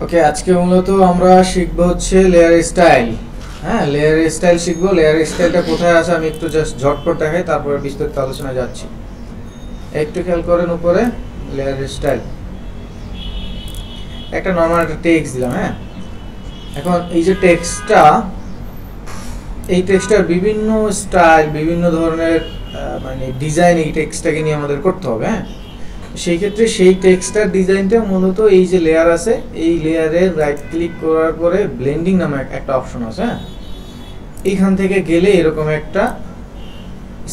ওকে, আজকে মূলত আমরা শিখবো হচ্ছে লেয়ার স্টাইল। হ্যাঁ, লেয়ার স্টাইল শিখবো। লেয়ার স্টাইলটা কোথায় আছে আমি একটু জাস্ট ঝটপট দেখাই, তারপরে বিস্তারিত আলোচনায় যাচ্ছি। একটু খেয়াল করেন উপরে লেয়ার স্টাইল, একটা নরমাল একটা টেক্সট দিলাম। হ্যাঁ, এখন এই যে টেক্সটটা, এই টেক্সটার বিভিন্ন স্টাইল, বিভিন্ন ধরনের মানে ডিজাইন এই টেক্সটটাকে নিয়ে আমাদের করতে হবে। হ্যাঁ, সেই ক্ষেত্রে সেই টেক্সটার ডিজাইনটা মূলত এই যে লেয়ার আছে, এই লেয়ারের রাইট ক্লিক করার পরে ব্লেন্ডিং নামে একটা অপশন আছে। হ্যাঁ, এইখান থেকে গেলে এরকম একটা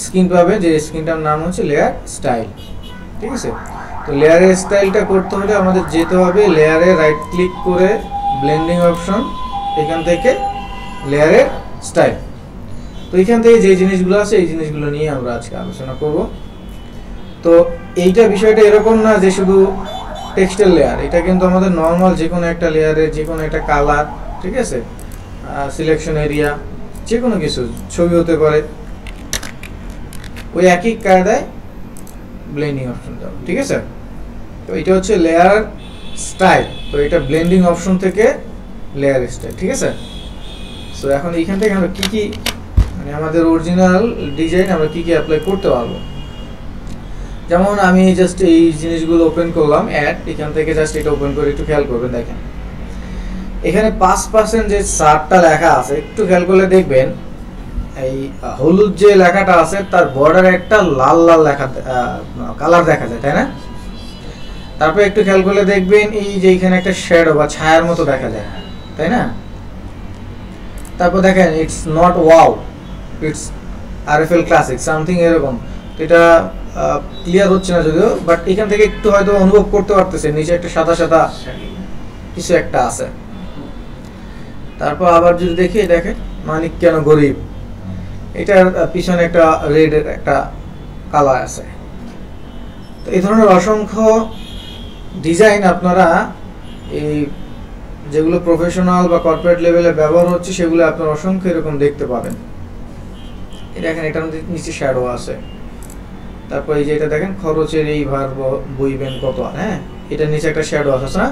স্ক্রিন পাবে, যে স্ক্রিনটার নাম হচ্ছে লেয়ার স্টাইল। ঠিক আছে, তো লেয়ারের স্টাইলটা করতে হলে আমাদের যেতে হবে লেয়ারে রাইট ক্লিক করে ব্লেন্ডিং অপশন, এখান থেকে লেয়ারের স্টাইল। তো এইখান থেকে যে জিনিসগুলো আছে এই জিনিসগুলো নিয়ে আমরা আজকে আলোচনা করব। তো এইটা বিষয়টা এরকম না যে শুধু টেক্সটের লেয়ার, এটা কিন্তু আমাদের নর্মাল যে কোনো একটা লেয়ারের যে কোনো একটা কালার, ঠিক আছে, সিলেকশন এরিয়া, যে কোনো কিছু, ছবি হতে পারে, ওই একই কায়দায় ব্লেন্ডিং অপশন যাবে। ঠিক আছে, তো এটা হচ্ছে লেয়ার স্টাইল। তো এটা ব্লেন্ডিং অপশন থেকে লেয়ার স্টাইল। ঠিক আছে, সো এখন এইখান থেকে আমরা কি কি মানে আমাদের অরিজিনাল ডিজাইন আমরা কি কি অ্যাপ্লাই করতে পারবো। যেমন আমি জাস্ট এই জিনিসগুলো ওপেন করলাম, অ্যাড, এখান থেকে জাস্ট এটা ওপেন করে একটু খেয়াল করবেন। দেখেন এখানে 5% যে সারটা লেখা আছে, একটু খেয়াল করলে দেখবেন এই হলুদ যে লেখাটা আছে তার বর্ডারে একটা লাল লাল লেখা কালার দেখা যায়, তাই না? তারপর একটু খেয়াল করলে দেখবেন এই যে এখানে একটা শ্যাডো বা ছায়ার মতো দেখা যায়, তাই না? তারপর দেখেন it's not wow, it's RFL classic something এরকম। এটা ক্লিয়ার হচ্ছে না যদিও, বাট এখান থেকে একটু হয়তো অনুভব করতে পারতেছে নিচে একটা সাদা সাদা কিছু একটা আছে। তারপর আবার যদি দেখি, দেখেন মানিক কেন গরিব, এটার পিছনে একটা রেডের একটা কালার আছে। তো এই ধরনের অসংখ্য ডিজাইন আপনারা এই যেগুলো প্রফেশনাল বা কর্পোরেট লেভেলে ব্যবহার হচ্ছে সেগুলো আপনারা অসংখ্য এরকম দেখতে পাবেন। এই দেখেন এটার মধ্যে নিচে শ্যাডো আছে। তারপর এই যে এটা দেখেন খরচের এই ভার বইবেন কত, হ্যাঁ, এটার নিচে একটা শ্যাডো আছে না?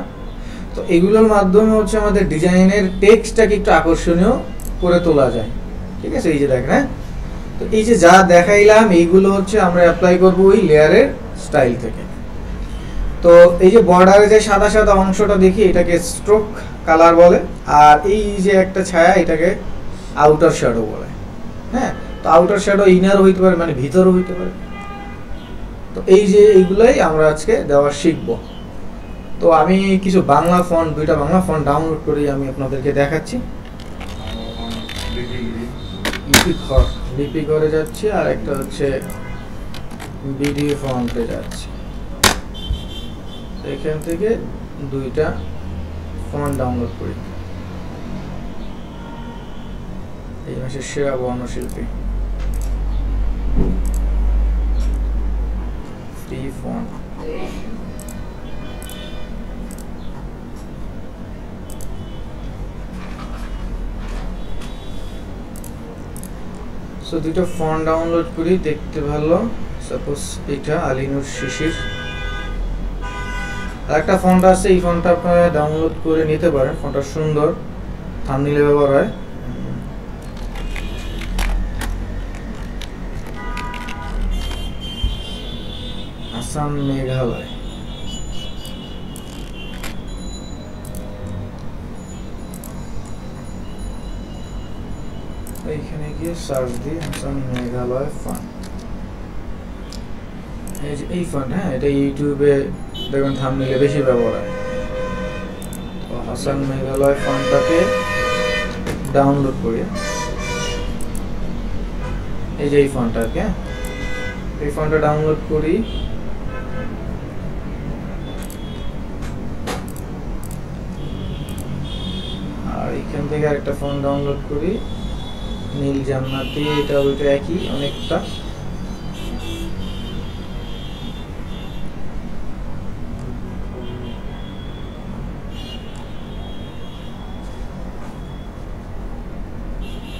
তো এগুলোর মাধ্যমে হচ্ছে আমাদের ডিজাইনের টেক্সটটাকে একটু আকর্ষণীয় করে তোলা যায়। ঠিক আছে, এই যে দেখেন, হ্যাঁ, তো এই যে যা দেখাইলাম এইগুলো হচ্ছে আমরা অ্যাপ্লাই করবো ওই লেয়ারের স্টাইল থেকে। তো এই যে বর্ডারে যে সাদা সাদা অংশটা দেখি এটাকে স্ট্রোক কালার বলে, আর এই যে একটা ছায়া এটাকে আউটার শ্যাডো বলে। হ্যাঁ, তো আউটার শ্যাডো ইনারও হইতে পারে, মানে ভিতরও হইতে পারে। তো এই যে এইগুলাই আমরা আজকে দেওয়া শিখবো। তো আমি কিছু বাংলা ফন্ট, দুইটা বাংলা ফন্ট ডাউনলোড করে আমি আপনাদেরকে দেখাচ্ছি। লিপি করে যাচ্ছি, আর একটা হচ্ছে বিডি ফন্টে যাচ্ছি। এখান থেকে দুইটা ফন্ট ডাউনলোড করি। এই মাসের সেরা বর্ণশিল্পী ফ্রি ফন্ট। সো দুইটা ফন্ট ডাউনলোড করি, দেখতে ভালো। সাপোজ এটা আলিনুর শিশির। আরেকটা ফন্ট আছে, এই ফন্টটা আপনারা ডাউনলোড করে নিতে পারেন, ফন্টটা সুন্দর, থাম্বনেইলে ব্যবহার হয়। আসাম মেঘালয়। এইখানে গিয়ে সার্চ দিই আসাম মেঘালয় ফন্ট। এই যে এই ফন্ট, হ্যাঁ, এটা ইউটিউবে দেখবেন থাম্বনেইলে বেশি ব্যবহার হয়। তো আসাম মেঘালয় ফন্টটাকে ডাউনলোড করি। এই যে এই ফন্টটাকে, এই ফন্টটা ডাউনলোড করি। আর এখান থেকে আরেকটা ফন্ট ডাউনলোড করি, নীল জান্নাতি। এটা ওইটা একই অনেকটা।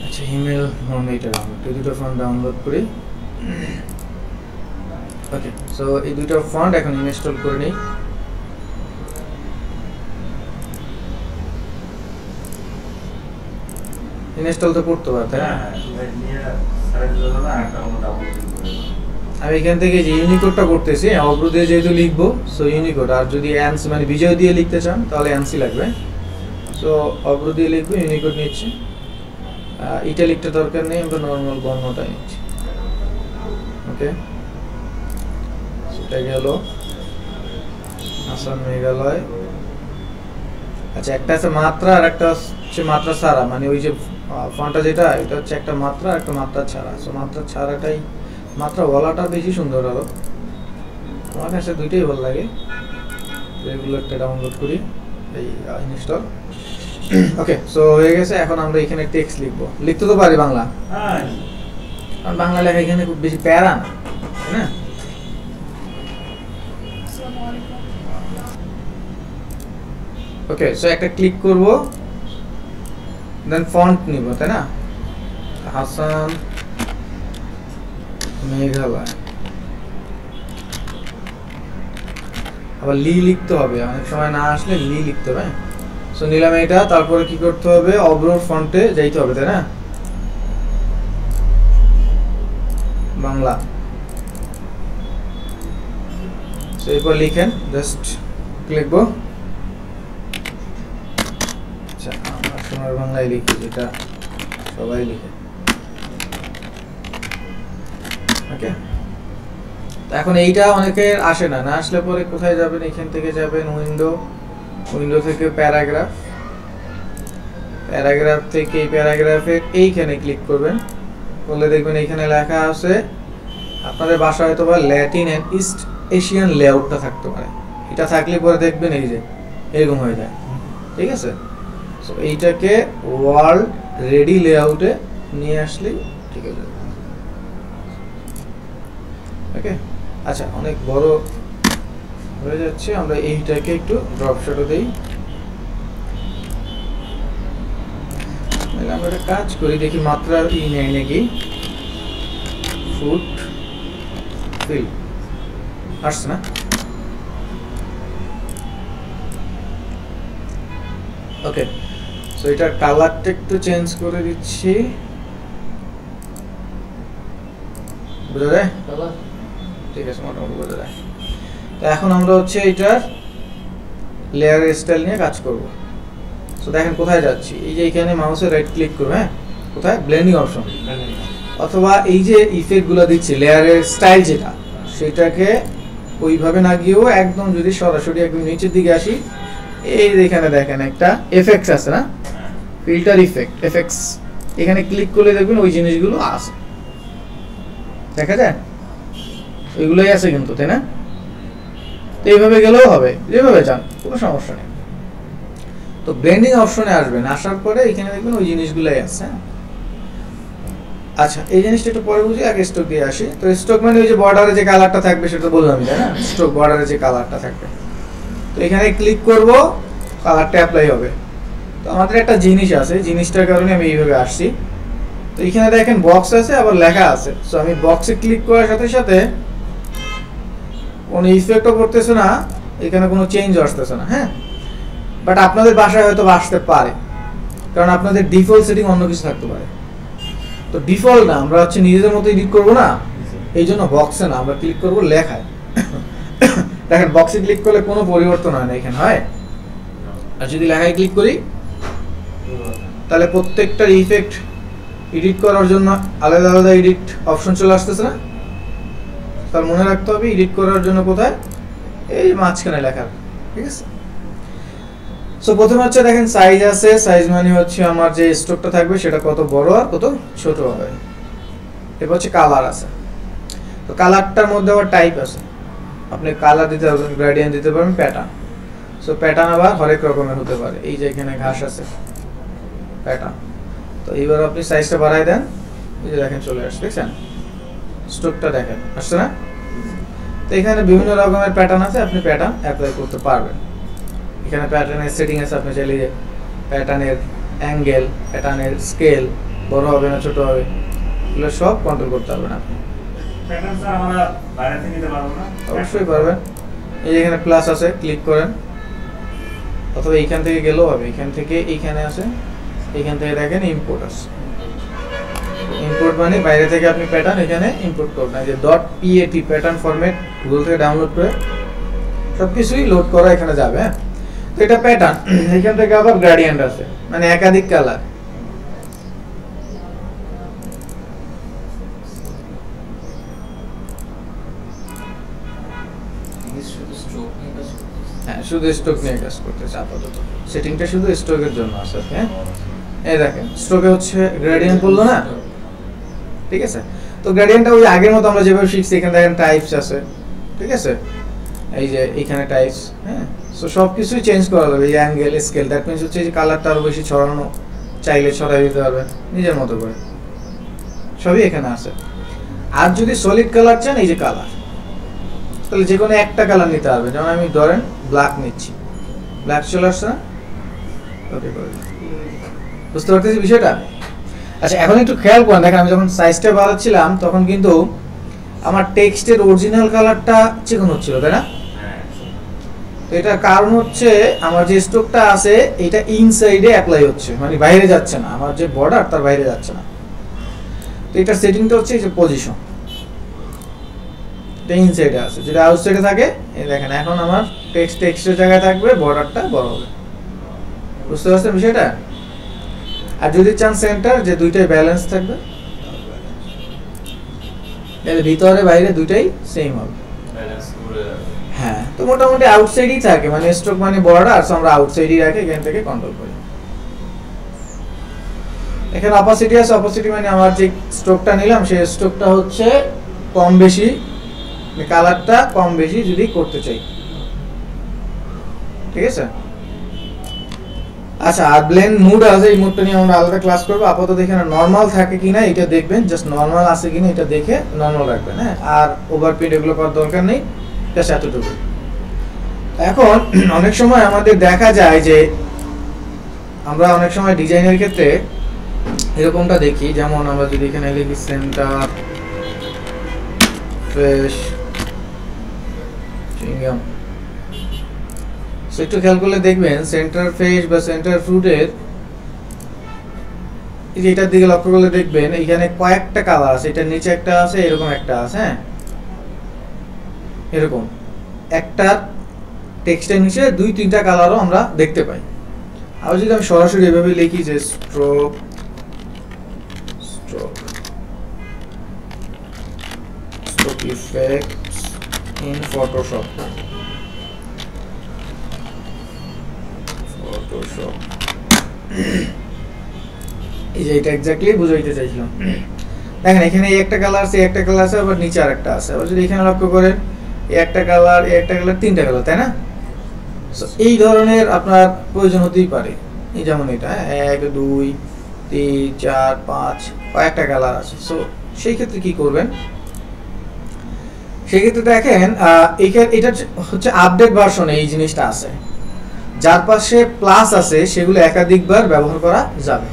আচ্ছা, ইমেল এটা ডাউনলোড, এই দুটো ফন্ট ডাউনলোড করি। ওকে, সো এই দুটো ফন্ট এখন ইনস্টল করে নিই। ইনস্টল তো করতে পারতে না। আমি এখান থেকে যে ইউনিকোডটা করতেছি অব্র দিয়ে যেহেতু লিখবো, সো ইউনিকোড। আর যদি অ্যান্স মানে বিজয় দিয়ে লিখতে চান তাহলে অ্যান্সি লাগবে। সো অব্র দিয়ে লিখবো, ইউনিকোড নিচ্ছি। ইটালিকটা দরকার নেই, আমরা নর্মাল বর্ণটা নিচ্ছি। ওকে, সেটা গেল আসাম মেঘালয়। আচ্ছা, একটা আছে মাত্রা আর একটা হচ্ছে মাত্রা ছাড়া, মানে ওই যে ফন্টটা যেটা এটা হচ্ছে একটা মাত্রা আর একটা মাত্রা ছাড়া। সো মাত্রা ছাড়াটাই, মাত্রা বলাটা বেশি সুন্দর আরো, আমার কাছে দুইটাই ভালো লাগে। এগুলো একটা ডাউনলোড করি, এই ইনস্টল। ওকে, সো হয়ে গেছে। এখন আমরা এখানে টেক্সট লিখবো, লিখতে তো পারি বাংলা, কারণ বাংলা লেখা এখানে খুব বেশি প্যারা না, তাই না? ওকে, সো একটা ক্লিক করব, দেন ফন্ট নিব, তাই না? আসাম মেঘালয়। আবার লি লিখতে হবে, অনেক সময় না আসলে লি লিখতে হবে। সো নিলাম এটা, তারপরে কি করতে হবে, অব্রোর ফন্টে যাইতে হবে, তাই না? বাংলা। সো এরপর লিখেন, জাস্ট লিখবো। আচ্ছা, আমরা সোনার বাংলায় লিখি, যেটা সবাই লিখে। ওকে, এখন এইটা অনেকের আসে না, না আসলে পরে কোথায় যাবেন, এখান থেকে যাবেন উইন্ডো, উইন্ডো থেকে প্যারাগ্রাফ, প্যারাগ্রাফ থেকে এই প্যারাগ্রাফের এইখানে ক্লিক করবেন, করলে দেখবেন এইখানে লেখা আছে, আপনাদের বাসায় হয়তো বা ল্যাটিন অ্যান্ড ইস্ট এশিয়ান লেআউটটা থাকতে পারে। এটা থাকলে পরে দেখবেন এই যে এরকম হয়ে যায়, ঠিক আছে? সো এইটাকে ওয়ার্ল্ড রেডি লেআউটে নিয়ে আসলেই ঠিক আছে। ওকে, আচ্ছা, অনেক বড় হয়ে যাচ্ছে, আমরা এইটাকে একটু ড্রপ শটও দেই। আমরা একটা কাজ করি, দেখি মাত্রা ই নেই নাকি, ফুট ফিল আসছে না? ওকে, সো এটা কালারটা একটু চেঞ্জ করে দিচ্ছি, বুঝা যায়? ঠিক আছে, মোটামুটি বোঝা যায়। তো এখন আমরা হচ্ছে এটার লেয়ারের স্টাইল নিয়ে কাজ করব। সো দেখেন কোথায় যাচ্ছি, এই যে এখানে মাউসে রাইট ক্লিক করব, হ্যাঁ, কোথায় ব্লেন্ডিং অপশন, অথবা এই যে ইফেক্টগুলো দিচ্ছি লেয়ারের স্টাইল যেটা, সেটাকে ওইভাবে না গিয়েও একদম যদি সরাসরি একদম নিচের দিকে আসি, এই এখানে দেখেন একটা এফেক্টস আছে না, ফিল্টার ইফেক্ট, এফেক্টস, এখানে ক্লিক করলে দেখবেন ওই জিনিসগুলো আছে, দেখা যায় ওইগুলোই আছে কিন্তু, তাই না? তো এইভাবে গেলেও হবে, যেভাবে চান, কোনো সমস্যা নেই। তো ব্লেন্ডিং অপশনে আসবেন, আসার পরে এখানে দেখবেন ওই জিনিসগুলোই আছে। আচ্ছা, এই জিনিসটা একটু পরে বুঝি, আগে স্ট্রোক দিয়ে আসি। তো স্ট্রোক মানে ওই যে বর্ডারে যে কালারটা থাকবে সেটা বললাম, তাই না? স্ট্রোক বর্ডারে যে কালারটা থাকবে, তো এখানে ক্লিক করব, কালারটা অ্যাপ্লাই হবে। তো আমাদের একটা জিনিস আছে, জিনিসটার কারণে আমি এইভাবে আসছি। তো এখানে দেখেন বক্স আছে, আবার লেখা আছে। সো আমি বক্সে ক্লিক করার সাথে সাথে কোনো ইফেক্টও করতেছে না, এখানে কোনো চেঞ্জ আসতেছে না, হ্যাঁ। বাট আপনাদের বাসায় হয়তো আসতে পারে, কারণ আপনাদের ডিফল্ট সেটিং অন্য কিছু থাকতে পারে। তো ডিফল্ট না, আমরা হচ্ছে নিজেদের মতো এডিট করবো না, এই জন্য বক্সে না, আমরা ক্লিক করবো লেখায়। দেখেন বক্সে ক্লিক করলে কোনো পরিবর্তন হয় না, এখানে হয়। আর যদি লেখায় ক্লিক করি তাহলে প্রত্যেকটার ইফেক্ট এডিট করার জন্য আলাদা আলাদা এডিট অপশন চলে আসতেছে না। তার মনে রাখতে হবে এডিট করার জন্য কোথায়, এই মাঝখানে লেখা, ঠিক আছে? সো প্রথমে হচ্ছে দেখেন সাইজ আছে, সাইজ মানে হচ্ছে আমার যে স্ট্রোকটা থাকবে সেটা কত বড় আর কত ছোট হবে। এরপর হচ্ছে কালার আছে, তো কালারটার মধ্যে আবার টাইপ আছে, আপনি কালার দিতে পারবেন, গ্রেডিয়েন্ট দিতে পারবেন, প্যাটার্ন। সো প্যাটার্ন আবার হরেক রকমের হতে পারে, এই যে এখানে ঘাস আছে প্যাটার্ন। তো এইবার আপনি সাইজটা বাড়াই দেন, এই যে দেখেন চলে আসছে, দেখছেন স্ট্রোকটা দেখেন আসছে না? তো এখানে বিভিন্ন রকমের প্যাটার্ন আছে, আপনি প্যাটার্ন অ্যাপ্লাই করতে পারবেন। এখানে প্যাটার্নের সেটিং আছে, আপনি চাইলে প্যাটার্নের অ্যাঙ্গেল, প্যাটার্নের স্কেল বড় হবে না ছোট হবে, এগুলো সব কন্ট্রোল করতে পারবেন আপনি। অবশ্যই পারবেন। এই এখানে প্লাস আছে, ক্লিক করেন, অথবা এইখান থেকে গেলেও হবে, এখান থেকে এইখানে আছে এখান থেকে দেখেন ইম্পোর্ট আছে, ইম্পোর্ট মানে বাইরে থেকে আপনি প্যাটার্ন এখানে ইম্পোর্ট করবেন। এই যে .pat প্যাটার্ন ফরম্যাট গুগল থেকে ডাউনলোড করে সবকিছুই লোড করা এখানে যাবে। হ্যাঁ, তো এটা প্যাটার্ন। এখান থেকে আবার গ্রেডিয়েন্ট আছে, মানে একাধিক কালার। হ্যাঁ, শুধু স্ট্রোক নিয়ে কাজ করতেছে আপাতত, সেটিংটা শুধু স্ট্রোকের জন্য আছে। হ্যাঁ, এই দেখেন স্ট্রোকে হচ্ছে গ্রেডিয়েন্ট বললো না, ঠিক আছে। তো গ্রেডিয়েন্টটা ওই আগের মতো আমরা যেভাবে শিখছি, এখানে দেখেন টাইপস আছে, ঠিক আছে। এই যে এখানে টাইপস, হ্যাঁ, সো সব কিছুই চেঞ্জ করা যাবে। এই অ্যাঙ্গেল, স্কেল, দ্যাট মিনস হচ্ছে যে কালারটা আরও বেশি ছড়ানো চাইলে ছড়াই দিতে পারবেন নিজের মতো করে, সবই এখানে আছে। আর যদি সলিড কালার চান, এই যে কালার, তাহলে যে কোনো একটা কালার নিতে পারবেন। যেমন আমি ধরেন ব্ল্যাক নিচ্ছি, ব্ল্যাক চলে আসছে না, ওকে করে বুঝতে পারতেছি বিষয়টা। আচ্ছা, এখন একটু খেয়াল করেন, দেখেন আমি যখন সাইজটা বাড়াচ্ছিলাম তখন কিন্তু আমার টেক্সটের অরিজিনাল কালারটা চিকন হচ্ছিল, তাই না? তো এটার কারণ হচ্ছে আমার যে স্ট্রোকটা আছে এটা ইনসাইডে অ্যাপ্লাই হচ্ছে, মানে বাইরে যাচ্ছে না, আমার যে বর্ডার তার বাইরে যাচ্ছে না। তো এটার সেটিংটা হচ্ছে এই যে পজিশন, এটা ইনসাইডে আছে, যেটা আউটসাইডে থাকে। এই দেখেন এখন আমার টেক্সটের জায়গায় থাকবে, বর্ডারটা বড় হবে। বুঝতে পারছেন বিষয়টা? আর যদি চান সেন্টার, যে দুইটাই ব্যালেন্স থাকবে, তাহলে ভিতরে বাইরে দুইটাই সেম হবে। হ্যাঁ, তো মোটামুটি আউটসাইডই থাকে, মানে স্ট্রোক মানে বর্ডার, সো আমরা আউটসাইডই রাখি, এখান থেকে কন্ট্রোল করি। এখানে অপোসিটি আছে, অপোসিটি মানে আমার যে স্ট্রোকটা নিলাম সেই স্ট্রোকটা হচ্ছে কম বেশি, কালারটা কম বেশি যদি করতে চাই, ঠিক আছে। আচ্ছা, আর ব্লেন্ড মুড আছে, এই মুডটা নিয়ে আমরা আলাদা ক্লাস করবো। আপাতত এখানে নরমাল থাকে কিনা এটা দেখবেন, জাস্ট নরমাল আছে কিনা এটা দেখে নরমাল রাখবেন। হ্যাঁ, আর ওভারপ্রিন্ট এগুলো করার দরকার নেই, জাস্ট এতটুকু। এখন অনেক সময় আমাদের দেখা যায় যে আমরা অনেক সময় ডিজাইনের ক্ষেত্রে এরকমটা দেখি, যেমন আমরা যদি এখানে লিখি সেন্টার ফ্রেশ চিংগাম, একটু খেয়াল করলে দেখবেন সেন্টার ফ্রেশ বা সেন্টার ফ্রুটের এটার দিকে লক্ষ্য করলে দেখবেন এখানে কয়েকটা কালার আছে, এটার নিচে একটা আছে, এরকম একটা আছে। হ্যাঁ, এরকম একটা টেক্সটের নিচে 2-3টা কালারও আমরা দেখতে পাই। আর যদি আমি সরাসরি এভাবে লিখি যে স্ট্রোক ইফেক্টস ইন ফটোশপ, এই যে এটা এক্স্যাক্টলি বুঝাইতে চাইছিলাম। দেখেন এখানে এই একটা কালার আছে, একটা কালার আছে, আবার নিচে আরেকটা আছে। আবার যদি এখানে লক্ষ্য করেন এই একটা কালার, এই একটা কালার, 3টা কালার, তাই না? এই ধরনের আপনার প্রয়োজন হতেই পারে। এই যেমন এটা 1 2 3 4 5 কয়েকটা কালার আছে। সো সেই ক্ষেত্রে কি করবেন, সেই ক্ষেত্রে দেখেন এটা হচ্ছে আপডেট ভার্সনে এই জিনিসটা আছে, যার পাশে প্লাস আছে সেগুলো একাধিকবার ব্যবহার করা যাবে।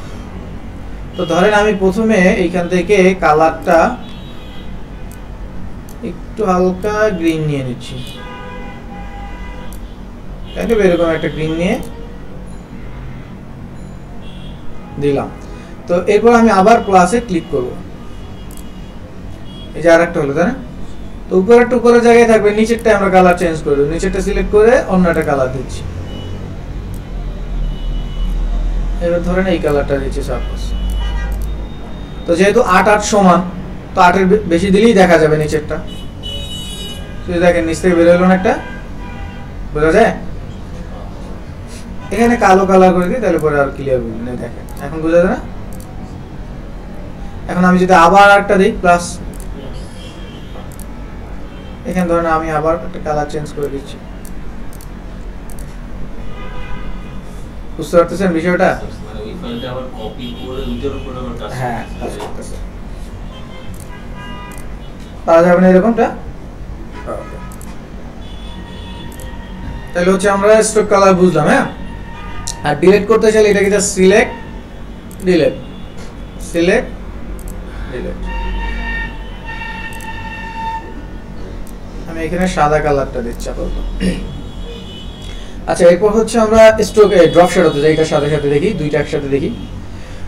তো ধরেন আমি প্রথমে এইখান থেকে কালারটা একটু হালকা গ্রিন নিয়ে নিচ্ছি, এরকম একটা গ্রিন নিয়ে দিলাম। তো এরপর আমি আবার প্লাসে ক্লিক করব, এই যে আরেকটা হলো, তাই না? তো উপরেরটা উপরের জায়গায় থাকবে, নিচেরটা আমরা কালার চেঞ্জ করে দেব, নিচেরটা সিলেক্ট করে অন্য একটা কালার দিচ্ছি। এবার ধরেন এই কালারটা দিচ্ছি সাপোজ। তো যেহেতু 8 8 সমান, তো 8 এর বেশি দিলেই দেখা যাবে নিচেরটা। তো দেখেন নিচ থেকে বের হলো না একটা, বোঝা যায়? এখানে কালো কালার করে দিই, তাহলে পরে আর ক্লিয়ার বুঝবেন। দেখেন এখন বোঝা যায় না? এখন আমি যদি আবার একটা দিই প্লাস, এখানে ধরেন আমি আবার একটা কালার চেঞ্জ করে দিচ্ছি। বুঝতে পারতেছেন বিষয়টা? হ্যাঁ, পাওয়া যাবে না এরকমটা। তাহলে হচ্ছে আমরা স্ট্রোক কালার বুঝলাম। হ্যাঁ, আর ডিলিট করতে চাইলে এটাকে just select delete, select delete. আমি এখানে সাদা কালারটা দিচ্ছি আপাতত। আচ্ছা, এরপর হচ্ছে আমরা স্ট্রোক ড্রপ শ্যাডোতে যাই, এটার সাথে সাথে দেখি, দুইটা একসাথে দেখি।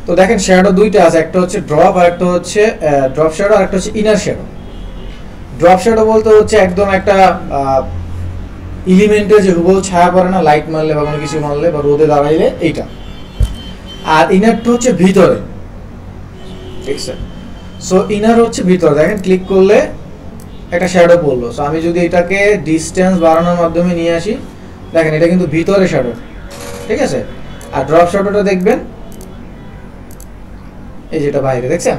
তো দেখেন শ্যাডো দুইটা আছে, একটা হচ্ছে ড্রপ আর একটা হচ্ছে ড্রপ শ্যাডো আর একটা হচ্ছে ইনার শ্যাডো। ড্রপ শ্যাডো বলতে হচ্ছে একদম একটা এলিমেন্টের যে হুবহু ছায়া পড়ে না, লাইট মারলে বা কোনো কিছু মারলে বা রোদে দাঁড়াইলে, এইটা। আর ইনারটা হচ্ছে ভিতরে, ঠিক আছে? সো ইনার হচ্ছে ভিতরে, দেখেন ক্লিক করলে একটা শ্যাডো পড়লো। সো আমি যদি এটাকে ডিস্টেন্স বাড়ানোর মাধ্যমে নিয়ে আসি, দেখেন এটা কিন্তু ভিতরে শ্যাডো, ঠিক আছে? আর ড্রপ শ্যাডোটা দেখবেন এই যেটা বাইরে, দেখছেন?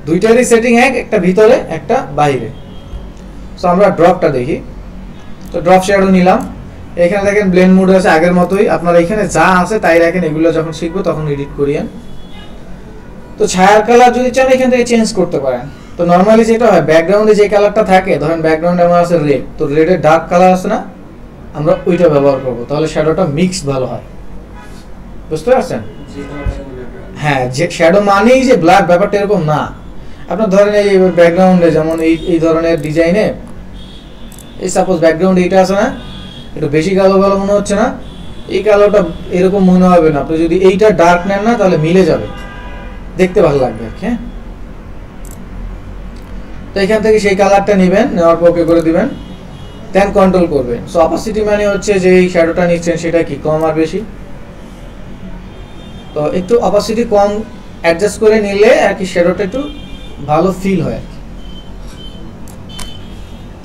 দুইটারই সেটিং এক, একটা ভিতরে একটা বাইরে। সো আমরা ড্রপটা দেখি। তো ড্রপ শ্যাডো নিলাম, এখানে দেখেন ব্লেন্ড মোড আছে আগের মতোই, আপনারা এখানে যা আছে তাই রাখেন, এগুলো যখন শিখবো তখন এডিট করিয়েন। তো ছায়ার কালার যদি চান এখান থেকে চেঞ্জ করতে পারেন। তো নর্মালি যেটা হয়, ব্যাকগ্রাউন্ডে যে কালারটা থাকে, ধরেন ব্যাকগ্রাউন্ডে আমার আছে রেড, তো রেডের ডার্ক কালার আছে না, আমরা ওইটা ব্যবহার করবো, তাহলে শ্যাডোটা মিক্স ভালো হয়। বুঝতে পারছেন? হ্যাঁ, যে শ্যাডো মানেই যে ব্ল্যাক, ব্যাপারটা এরকম না। আপনার ধরেন এই ব্যাকগ্রাউন্ডে যেমন এই ধরনের ডিজাইনে, এই সাপোজ ব্যাকগ্রাউন্ডে এইটা আছে না, একটু বেশি কালো কালো মনে হচ্ছে না, এই কালোটা এরকম মনে হবে না। আপনি যদি এইটা ডার্ক নেন না, তাহলে মিলে যাবে, দেখতে ভালো লাগবে। হ্যাঁ, তো এখান থেকে সেই কালারটা নেবেন, নেওয়ার পর ওকে করে দিবেন, দেন কন্ট্রোল করবেন। সো অপাসিটি মানে হচ্ছে যে এই শ্যাডোটা নিচ্ছেন সেটা কি কম আর বেশি, তো একটু অপাসিটি কম অ্যাডজাস্ট করে নিলে আর কি শ্যাডোটা একটু ভালো ফিল হয়।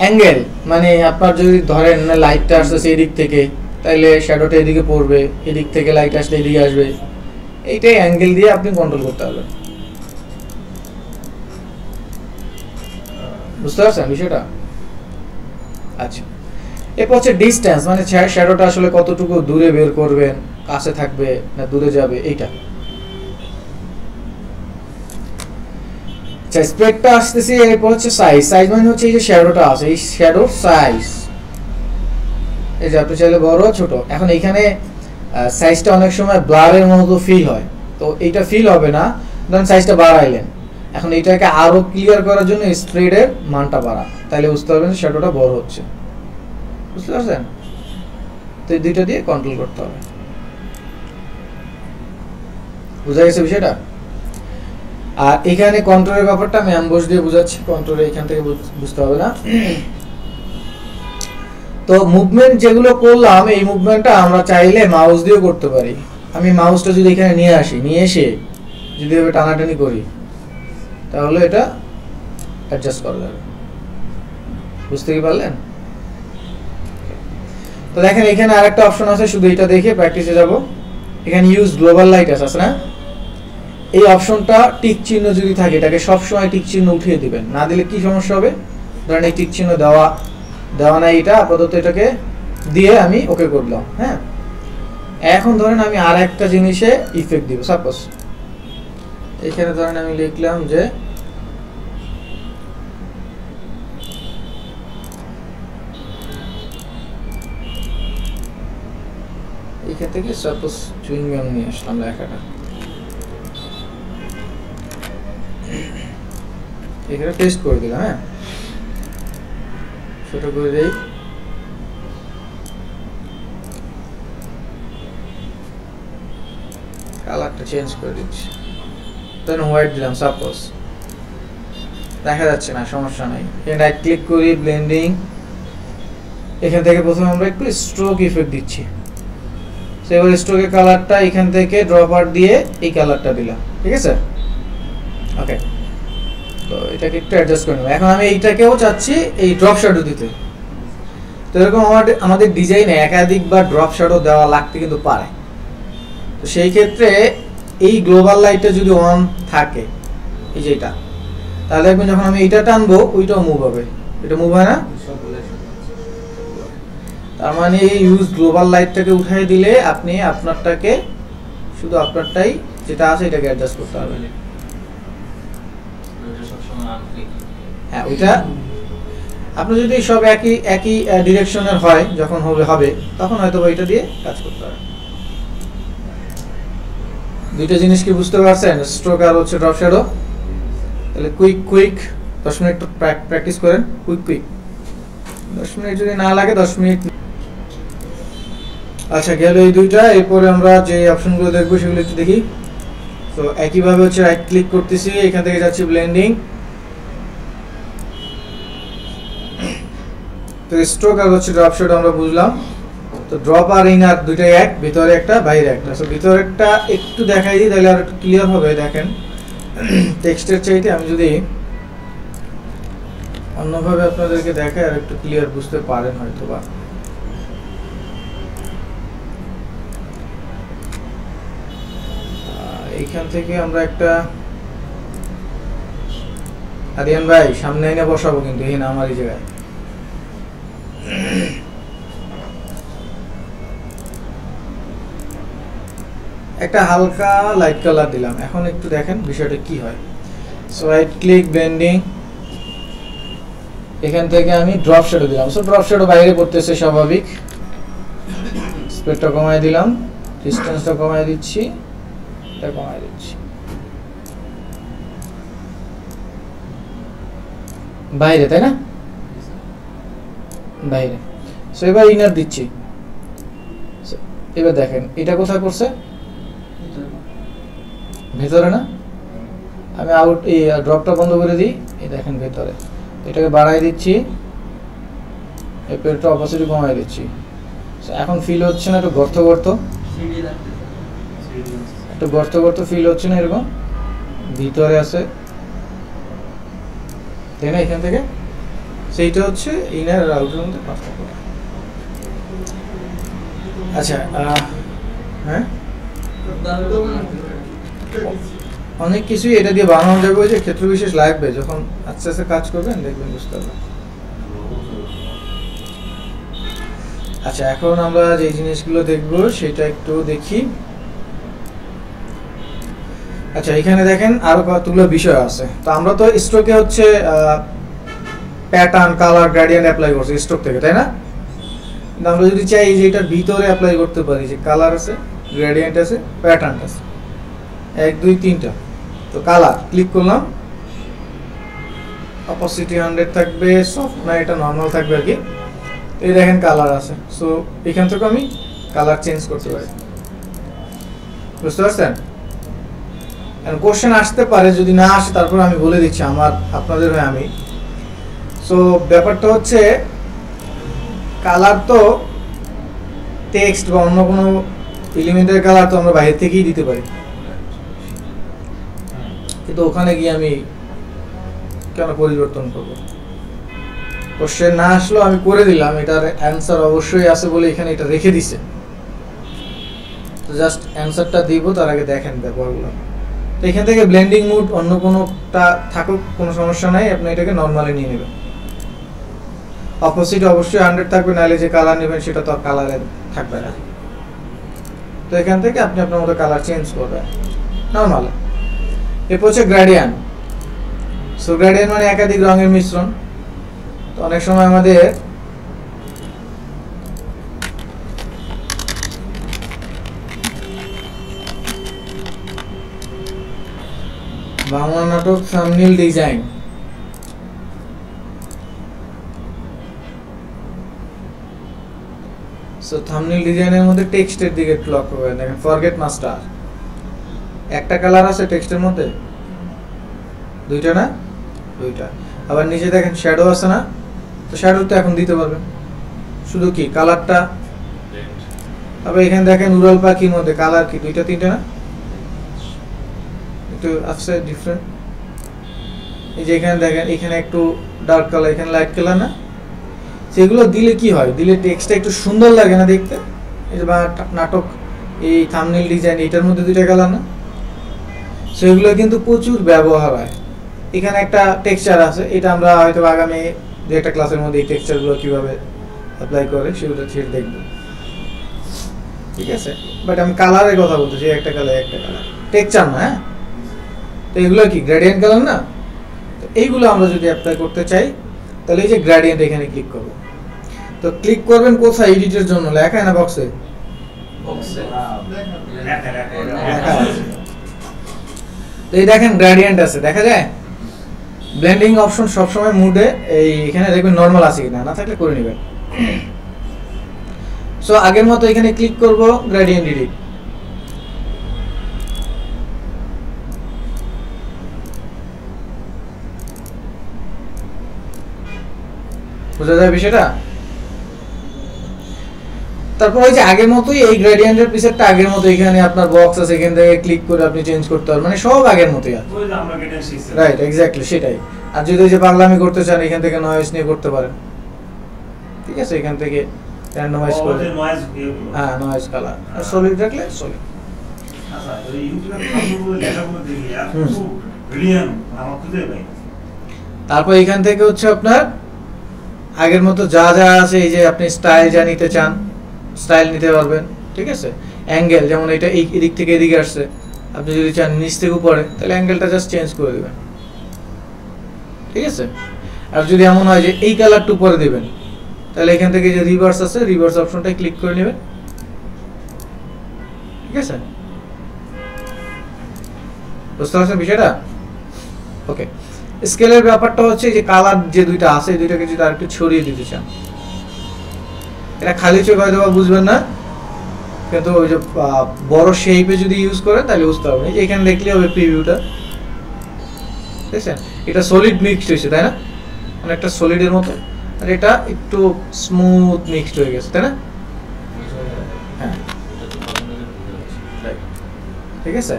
অ্যাঙ্গেল মানে আপনার যদি ধরেন না লাইটটা আসছে এই দিক থেকে, তাইলে শ্যাডোটা এদিকে পড়বে, এদিক থেকে লাইট আসলে এদিকে আসবে, এইটাই অ্যাঙ্গেল দিয়ে আপনি কন্ট্রোল করতে পারবেন। বুঝতে পারছেন বিষয়টা? আচ্ছা, এরপর হচ্ছে ডিস্টেন্স, মানে শ্যাডোটা আসলে কতটুকু দূরে বের করবেন, কাছে থাকবে না দূরে যাবে, এইটা। আচ্ছা, স্প্রেডটা আসতেছি। এরপর হচ্ছে সাইজ। সাইজ মানে হচ্ছে এই যে শ্যাডোটা আছে, এই শ্যাডোর সাইজ, এই যে আপনি চাইলে বড় ছোট। এখন এইখানে সাইজটা অনেক সময় ব্লারের মতো ফিল হয়, তো এইটা ফিল হবে না, ধরেন সাইজটা বাড়াইলেন। এখন এইটাকে আরো ক্লিয়ার করার জন্য স্প্রেডের মানটা বাড়ান, তাহলে বুঝতে পারবেন শ্যাডোটা বড় হচ্ছে। বুঝতে পারছেন? তো এই দুইটা দিয়ে কন্ট্রোল করতে হবে। বুঝা গেছে বিষয়টা? আর এখানে কন্ট্রোলের ব্যাপারটা আমি অ্যাম্বস দিয়ে বুঝাচ্ছি, কন্ট্রোলে এখান থেকে বুঝতে হবে না। তো মুভমেন্ট যেগুলো করলাম, এই মুভমেন্টটা আমরা চাইলে মাউস দিয়েও করতে পারি। আমি মাউসটা যদি এখানে নিয়ে আসি, নিয়ে এসে যদি এভাবে টানাটানি করি, তাহলে এটা অ্যাডজাস্ট করা যাবে। বুঝতে কি পারলেন? তো দেখেন এখানে আরেকটা অপশন আছে, শুধু এটা দেখে প্র্যাকটিসে যাব। এখানে ইউজ গ্লোবাল লাইট আছে না, এই অপশনটা টিক চিহ্ন যদি থাকে, এটাকে সবসময় টিক চিহ্ন উঠিয়ে দিবেন, না দিলে কি সমস্যা হবে, ধরেন এই টিক চিহ্ন দেওয়া নাই, এটা আপাতত এটাকে দিয়ে আমি ওকে করলাম। হ্যাঁ, এখন ধরেন আমি আর একটা জিনিসে ইফেক্ট দিব। সাপোজ এখানে ধরেন আমি লিখলাম যে এখান থেকে সাপোজ চুইং গাম নিয়ে আসলাম লেখাটা, এখানে পেস্ট করে দিলাম। হ্যাঁ, ছোট করে দেই, কালারটা চেঞ্জ করে দিচ্ছি, দেন হোয়াইট দিলাম। সাপোজ দেখা যাচ্ছে না, সমস্যা নাই। এখানে রাইট ক্লিক করি, ব্লেন্ডিং, এখান থেকে প্রথমে আমরা একটু স্ট্রোক ইফেক্ট দিচ্ছি। এবার স্ট্রোকের কালারটা এখান থেকে ড্রপার দিয়ে এই কালারটা দিলাম, ঠিক আছে? ওকে, তো এটাকে একটু অ্যাডজাস্ট করে নেব। এখন আমি এইটাকেও চাচ্ছি এই ড্রপ শ্যাডো দিতে। তো এরকম আমাদের ডিজাইনে একাধিকবার ড্রপ শ্যাডো দেওয়া লাগতে কিন্তু পারে। তো সেই ক্ষেত্রে এই গ্লোবাল লাইটটা যদি অন থাকে, এই যে এটা, তাহলে দেখবেন যখন আমি এইটা টানবো ওইটাও মুভ হবে। এটা মুভ হয় না, তার মানে এই ইউজ গ্লোবাল লাইটটাকে উঠাই দিলে আপনি আপনারটাকে, শুধু আপনারটাই যেটা আছে এটাকে অ্যাডজাস্ট করতে পারবেন। হ্যাঁ, ওইটা আপনি যদি সব একই ডিরেকশনের হয়, যখন হবে তখন হয়তো ওইটা দিয়ে কাজ করতে পারেন। দুইটা জিনিস কি বুঝতে পারছেন? স্ট্রোক আর হচ্ছে ড্রপ শ্যাডো। তাহলে কুইক 10 মিনিট প্র্যাকটিস করেন। কুইক 10 মিনিট যদি না লাগে 10 মিনিট। আচ্ছা, গেল এই দুইটা। এরপরে আমরা যে অপশনগুলো দেখবো সেগুলো একটু দেখি। তো একইভাবে হচ্ছে রাইট ক্লিক করতেছি, এখান থেকে যাচ্ছি ব্লেন্ডিং, তো স্ট্রোক আর হচ্ছে ড্রপ শ্যাডো আমরা বুঝলাম। তো ড্রপ আর ইনার দুইটাই এক, ভিতরে একটা বাইরে একটা। সো ভিতরেরটা একটু দেখাই দিই তাহলে আর একটু ক্লিয়ার হবে। দেখেন টেক্সটের চাইতে আমি যদি অন্যভাবে আপনাদেরকে দেখাই আর একটু ক্লিয়ার বুঝতে পারেন হয়তো বা। এইখান থেকে আমরা একটা আরিয়ান ভাই সামনে এনে বসাবো কিন্তু এই না আমার এই জায়গায়। একটা হালকা লাইট কালার দিলাম। এখন একটু দেখেন বিষয়টা কি হয়। সো রাইট ক্লিক ব্লেন্ডিং, এখান থেকে আমি ড্রপ শ্যাডো দিলাম। সো ড্রপ শ্যাডো বাইরে পড়তেছে স্বাভাবিক। স্পিডটা কমাই দিলাম, ডিসটেন্সটা কমাই দিচ্ছি, এটা কমাই দিচ্ছি। বাইরে তাই না, বাইরে। সো এবার ইনার দিচ্ছি। এবার দেখেন এটা কোথায় পড়ছে, ভেতরে না। আমি আউট এই ড্রপটা বন্ধ করে দিই, এই দেখেন ভেতরে। এটাকে বাড়াই দিচ্ছি, এই পেটটা অপোজিটে কমাই দিচ্ছি। এখন ফিল হচ্ছে না একটু গর্ত গর্ত, একটু গর্ত গর্ত ফিল হচ্ছে না, এরকম ভিতরে আছে তাই না। এখান থেকে সেইটা হচ্ছে ইনার আর আউটের মধ্যে পার্থক্য। আচ্ছা হ্যাঁ, অনেক কিছুই এটা দিয়ে বানানো যাবে। যে ক্ষেত্র বিশেষ লাগবে, যখন আস্তে আস্তে কাজ করবেন দেখবেন বুঝতে পারবেন। আচ্ছা এখন আমরা যে জিনিসগুলো দেখবো সেটা একটু দেখি। আচ্ছা এখানে দেখেন আরো কতগুলো বিষয় আছে। তো আমরা তো স্ট্রোকে হচ্ছে প্যাটার্ন, কালার, গ্রেডিয়েন্ট অ্যাপ্লাই করছি স্ট্রোক থেকে তাই না। কিন্তু আমরা যদি চাই যে এটার ভিতরে অ্যাপ্লাই করতে পারি, যে কালার আছে, গ্রেডিয়েন্ট আছে, প্যাটার্ন আছে, 1 2 3টা। তো কালার ক্লিক করলাম, অপোসিটি 100 থাকবে, সফট না এটা নরমাল থাকবে আর কি। এই দেখেন কালার আছে। সো এখান থেকে আমি কালার চেঞ্জ করতে পারি, বুঝতে পারছেন। কোশ্চেন আসতে পারে, যদি না আসে তারপর আমি বলে দিচ্ছি আমার আপনাদের হয়ে আমি। সো ব্যাপারটা হচ্ছে কালার তো টেক্সট বা অন্য কোনো এলিমেন্টের কালার তো আমরা বাইরে থেকেই দিতে পারি, কিন্তু ওখানে গিয়ে আমি কেন পরিবর্তন করব। কোশ্চেন না আসলো আমি করে দিলাম, এটার অ্যান্সার অবশ্যই আছে বলে এখানে এটা রেখে দিছে। তো জাস্ট অ্যান্সারটা দিব, তার আগে দেখেন ব্যাপারগুলো। তো এখান থেকে ব্লেন্ডিং মুড অন্য কোনোটা থাকুক কোনো সমস্যা নাই, আপনি এটাকে নর্মালি নিয়ে নেবেন। অপোজিট অবশ্যই 100 থাকবে, নাহলে যে কালার নেবেন সেটা তো কালারে থাকবে না। তো এখান থেকে আপনি আপনার মতো কালার চেঞ্জ করবেন নর্মাল। এরপর হচ্ছে গ্রেডিয়েন্ট। সো গ্রেডিয়েন্ট মানে একাধিক রঙের মিশ্রণ। তো অনেক সময় আমাদের বাংলা নাটক থাম্বনেইল ডিজাইন, সো থাম্বনেইল ডিজাইনের মধ্যে টেক্সটের দিকে একটু লক্ষ্য করেন। দেখেন ফরগেট মাস্টার, একটা কালার আছে টেক্সটের মধ্যে, দুইটা না, দুইটা। আবার নিচে দেখেন শ্যাডো আছে না, তো শ্যাডো তো এখন দিতে পারবেন, শুধু কি কালারটা। আবার এখানে দেখেন উড়াল পাখির মধ্যে কালার কি দুইটা তিনটা না, একটু আছে ডিফারেন্ট। এই যে এখানে দেখেন এখানে একটু ডার্ক কালার, এখানে লাইট কালার না। সেগুলো দিলে কি হয়, দিলে টেক্সটটা একটু সুন্দর লাগে না দেখতে। এই যে বা নাটক এই থাম্বনেইল ডিজাইন, এটার মধ্যে দুইটা কালার না, সেগুলো কিন্তু প্রচুর ব্যবহার হয়। এখানে একটা টেক্সচার আছে, এটা আমরা হয়তো আগামী দু একটা ক্লাসের মধ্যে এই টেক্সচারগুলো কীভাবে অ্যাপ্লাই করে সেগুলো ঠিক দেখব, ঠিক আছে। বাট আমি কালারের কথা বলতেছি, একটা কালার একটা কালার, টেক্সচার না। হ্যাঁ, তো এগুলো কি গ্রেডিয়েন্ট কালার না। তো এইগুলো আমরা যদি অ্যাপ্লাই করতে চাই তাহলে এই যে গ্রেডিয়েন্ট এখানে ক্লিক করব। তো ক্লিক করবেন কোথায়, এডিটের জন্য লেখা না বক্সে, তো এই দেখেন গ্রেডিয়েন্ট আছে, দেখা যায়। ব্লেন্ডিং অপশন সবসময় মুডে এই এখানে দেখবেন নরমাল আছে কিনা, না থাকলে করে নেবেন। সো আগের মতো এখানে ক্লিক করব, গ্রেডিয়েন্ট এডিট। বোঝা যায় বিষয়টা? তারপর ওই যে আগের মতোই এই গ্রেডিয়েন্টের প্রিসেটটা আগের মতো, এখানে আপনার বক্স আছে, এখান থেকে ক্লিক করে আপনি চেঞ্জ করতে পারবেন, মানে সব আগের মতোই আছে। ওই যে আমরা গ্রেডিয়েন্ট শিখছি, রাইট, এক্স্যাক্টলি সেটাই। আর যদি ওই যে পাগলামি করতে চান এখান থেকে নয়েজ নিয়ে করতে পারেন, ঠিক আছে, এখান থেকে র্যান্ডমাইজ করে, হ্যাঁ নয়েজ কালার, আর সলিড রাখলে সলিড। আচ্ছা এই ইউটিউবে ভালোভাবে লেখাগুলো দেখি আর খুব ব্রিলিয়ান্ট, আমার খুঁজে পাই। তারপর এখান থেকে হচ্ছে আপনার আগের মতো যা যা আছে, এই যে আপনি স্টাইল যা নিতে চান স্টাইল নিতে পারবেন, ঠিক আছে। অ্যাঙ্গেল, যেমন এটা এই দিক থেকে এদিকে আসছে, আপনি যদি চান নিচ থেকে উপরে, তাহলে অ্যাঙ্গেলটা জাস্ট চেঞ্জ করে দিবেন, ঠিক আছে। আর যদি এমন হয় যে এই কালারটা উপরে দিবেন, তাহলে এখান থেকে যে রিভার্স আছে, রিভার্স অপশনটা ক্লিক করে নেবেন, ঠিক আছে। বুঝতে পারছেন বিষয়টা? ওকে। স্কেলের ব্যাপারটা হচ্ছে যে কালার যে দুইটা আছে, এই দুইটাকে যদি আরেকটু ছড়িয়ে দিতে চান, এটা খালি চোখে হয়তো বুঝবেন না, কিন্তু ওই যে বড় শেপে যদি ইউজ করেন তাহলে বুঝতে পারবেন। এই যে এখানে দেখলে হবে প্রিভিউটা, দেখছেন এটা সলিড মিক্সড হয়েছে, তাই না? অনেকটা সলিডের মতো, আর এটা একটু স্মুথ মিক্সড হয়ে গেছে, তাই না? হ্যাঁ, ঠিক আছে।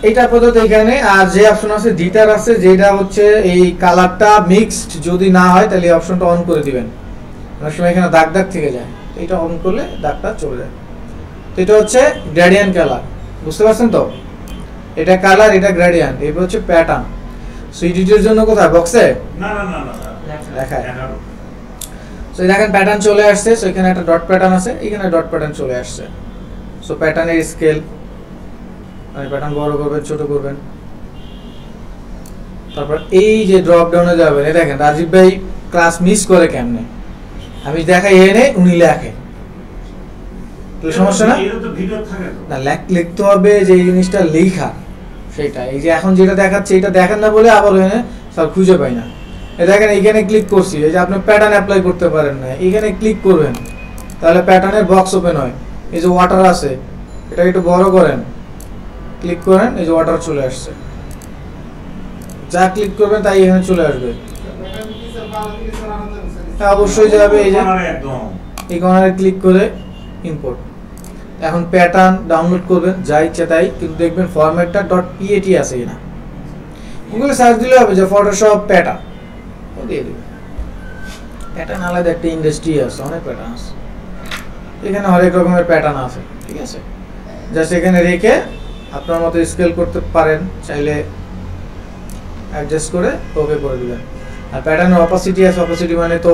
এটা আপাতত এখানে। আর যে অপশন আছে ডিটার আছে, যেটা হচ্ছে এই কালারটা মিক্সড যদি না হয় তাহলে এই অপশনটা অন করে দিবেন, অনেক সময় এখানে দাগ দাগ থেকে যায়, এটা অন করলে দাগটা চলে যায়। তো এটা হচ্ছে গ্রেডিয়েন্ট কালার, বুঝতে পারছেন তো? এটা কালার, এটা গ্রেডিয়েন্ট, এটা হচ্ছে প্যাটার্ন। সো এডিটের জন্য কোথায় বক্সে না না না না দেখায়। সো দেখেন প্যাটার্ন চলে আসছে, সো এখানে একটা ডট প্যাটার্ন আছে, এখানে ডট প্যাটার্ন চলে আসছে। সো প্যাটার্নের স্কেল, মানে প্যাটার্ন বড় করবেন ছোট করবেন। তারপর এই যে ড্রপ ডাউনে যাবেন, এই দেখেন রাজীব ভাই ক্লাস মিস করে কেমনে, আমি দেখাই এনে উনি লেখে, তো সমস্যা না? এটা তো ভিডিও থাকে না, লিখতে হবে যে এই জিনিসটা লেখা, সেটা এই যে এখন যেটা দেখাচ্ছে এটা দেখেন না বলে আবার এনে সব খুঁজে পাই না। এই দেখেন এইখানে ক্লিক করছি, এই যে আপনি প্যাটার্ন অ্যাপ্লাই করতে পারেন না, এইখানে ক্লিক করবেন তাহলে প্যাটার্নের বক্স ওপেন হয়। এই যে ওয়াটার আছে, এটা একটু বড় করেন, ক্লিক করেন, এই যে ওয়াটার চলে আসছে, যা ক্লিক করবেন তাই এখানে চলে আসবে। অবশ্যই যাবে এই যে এই কর্নারে ক্লিক করে ইম্পোর্ট। এখন প্যাটার্ন ডাউনলোড করবেন যা ইচ্ছা তাই, কিন্তু দেখবেন ফরম্যাটটা .pet আছে কিনা। গুগলে সার্চ দিলে হবে যে ফটোশপ প্যাটার্ন, ও দিয়ে দেবে। প্যাটার্ন আলাদা একটা ইন্ডাস্ট্রি আছে, অনেক প্যাটার্ন আছে, এখানে হরেক রকমের প্যাটার্ন আছে, ঠিক আছে। জাস্ট এখানে রেখে আপনার মতো স্কেল করতে পারেন, চাইলে অ্যাডজাস্ট করে ওকে করে দিবেন। আর প্যাটার্নের অপাসিটি আছে, অপাসিটি মানে তো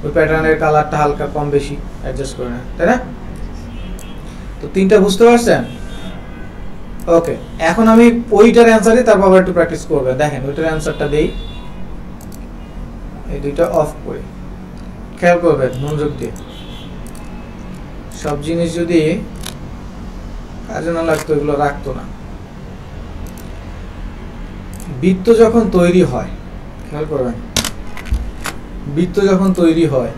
ওই প্যাটার্নের কালারটা হালকা কম বেশি অ্যাডজাস্ট করে নেন, তাই না? তো তিনটা বুঝতে পারছেন? ওকে, এখন আমি ওইটার অ্যান্সারই তারপর আবার একটু প্র্যাকটিস করবেন। দেখেন ওইটার অ্যান্সারটা দেই, এই দুইটা অফ করে খেয়াল করবেন মনোযোগ দিয়ে। সব জিনিস যদি কাজে না লাগতো এগুলো রাখতো না। বৃত্ত যখন তৈরি হয়, খেয়াল করবেন, বৃত্ত যখন তৈরি হয়,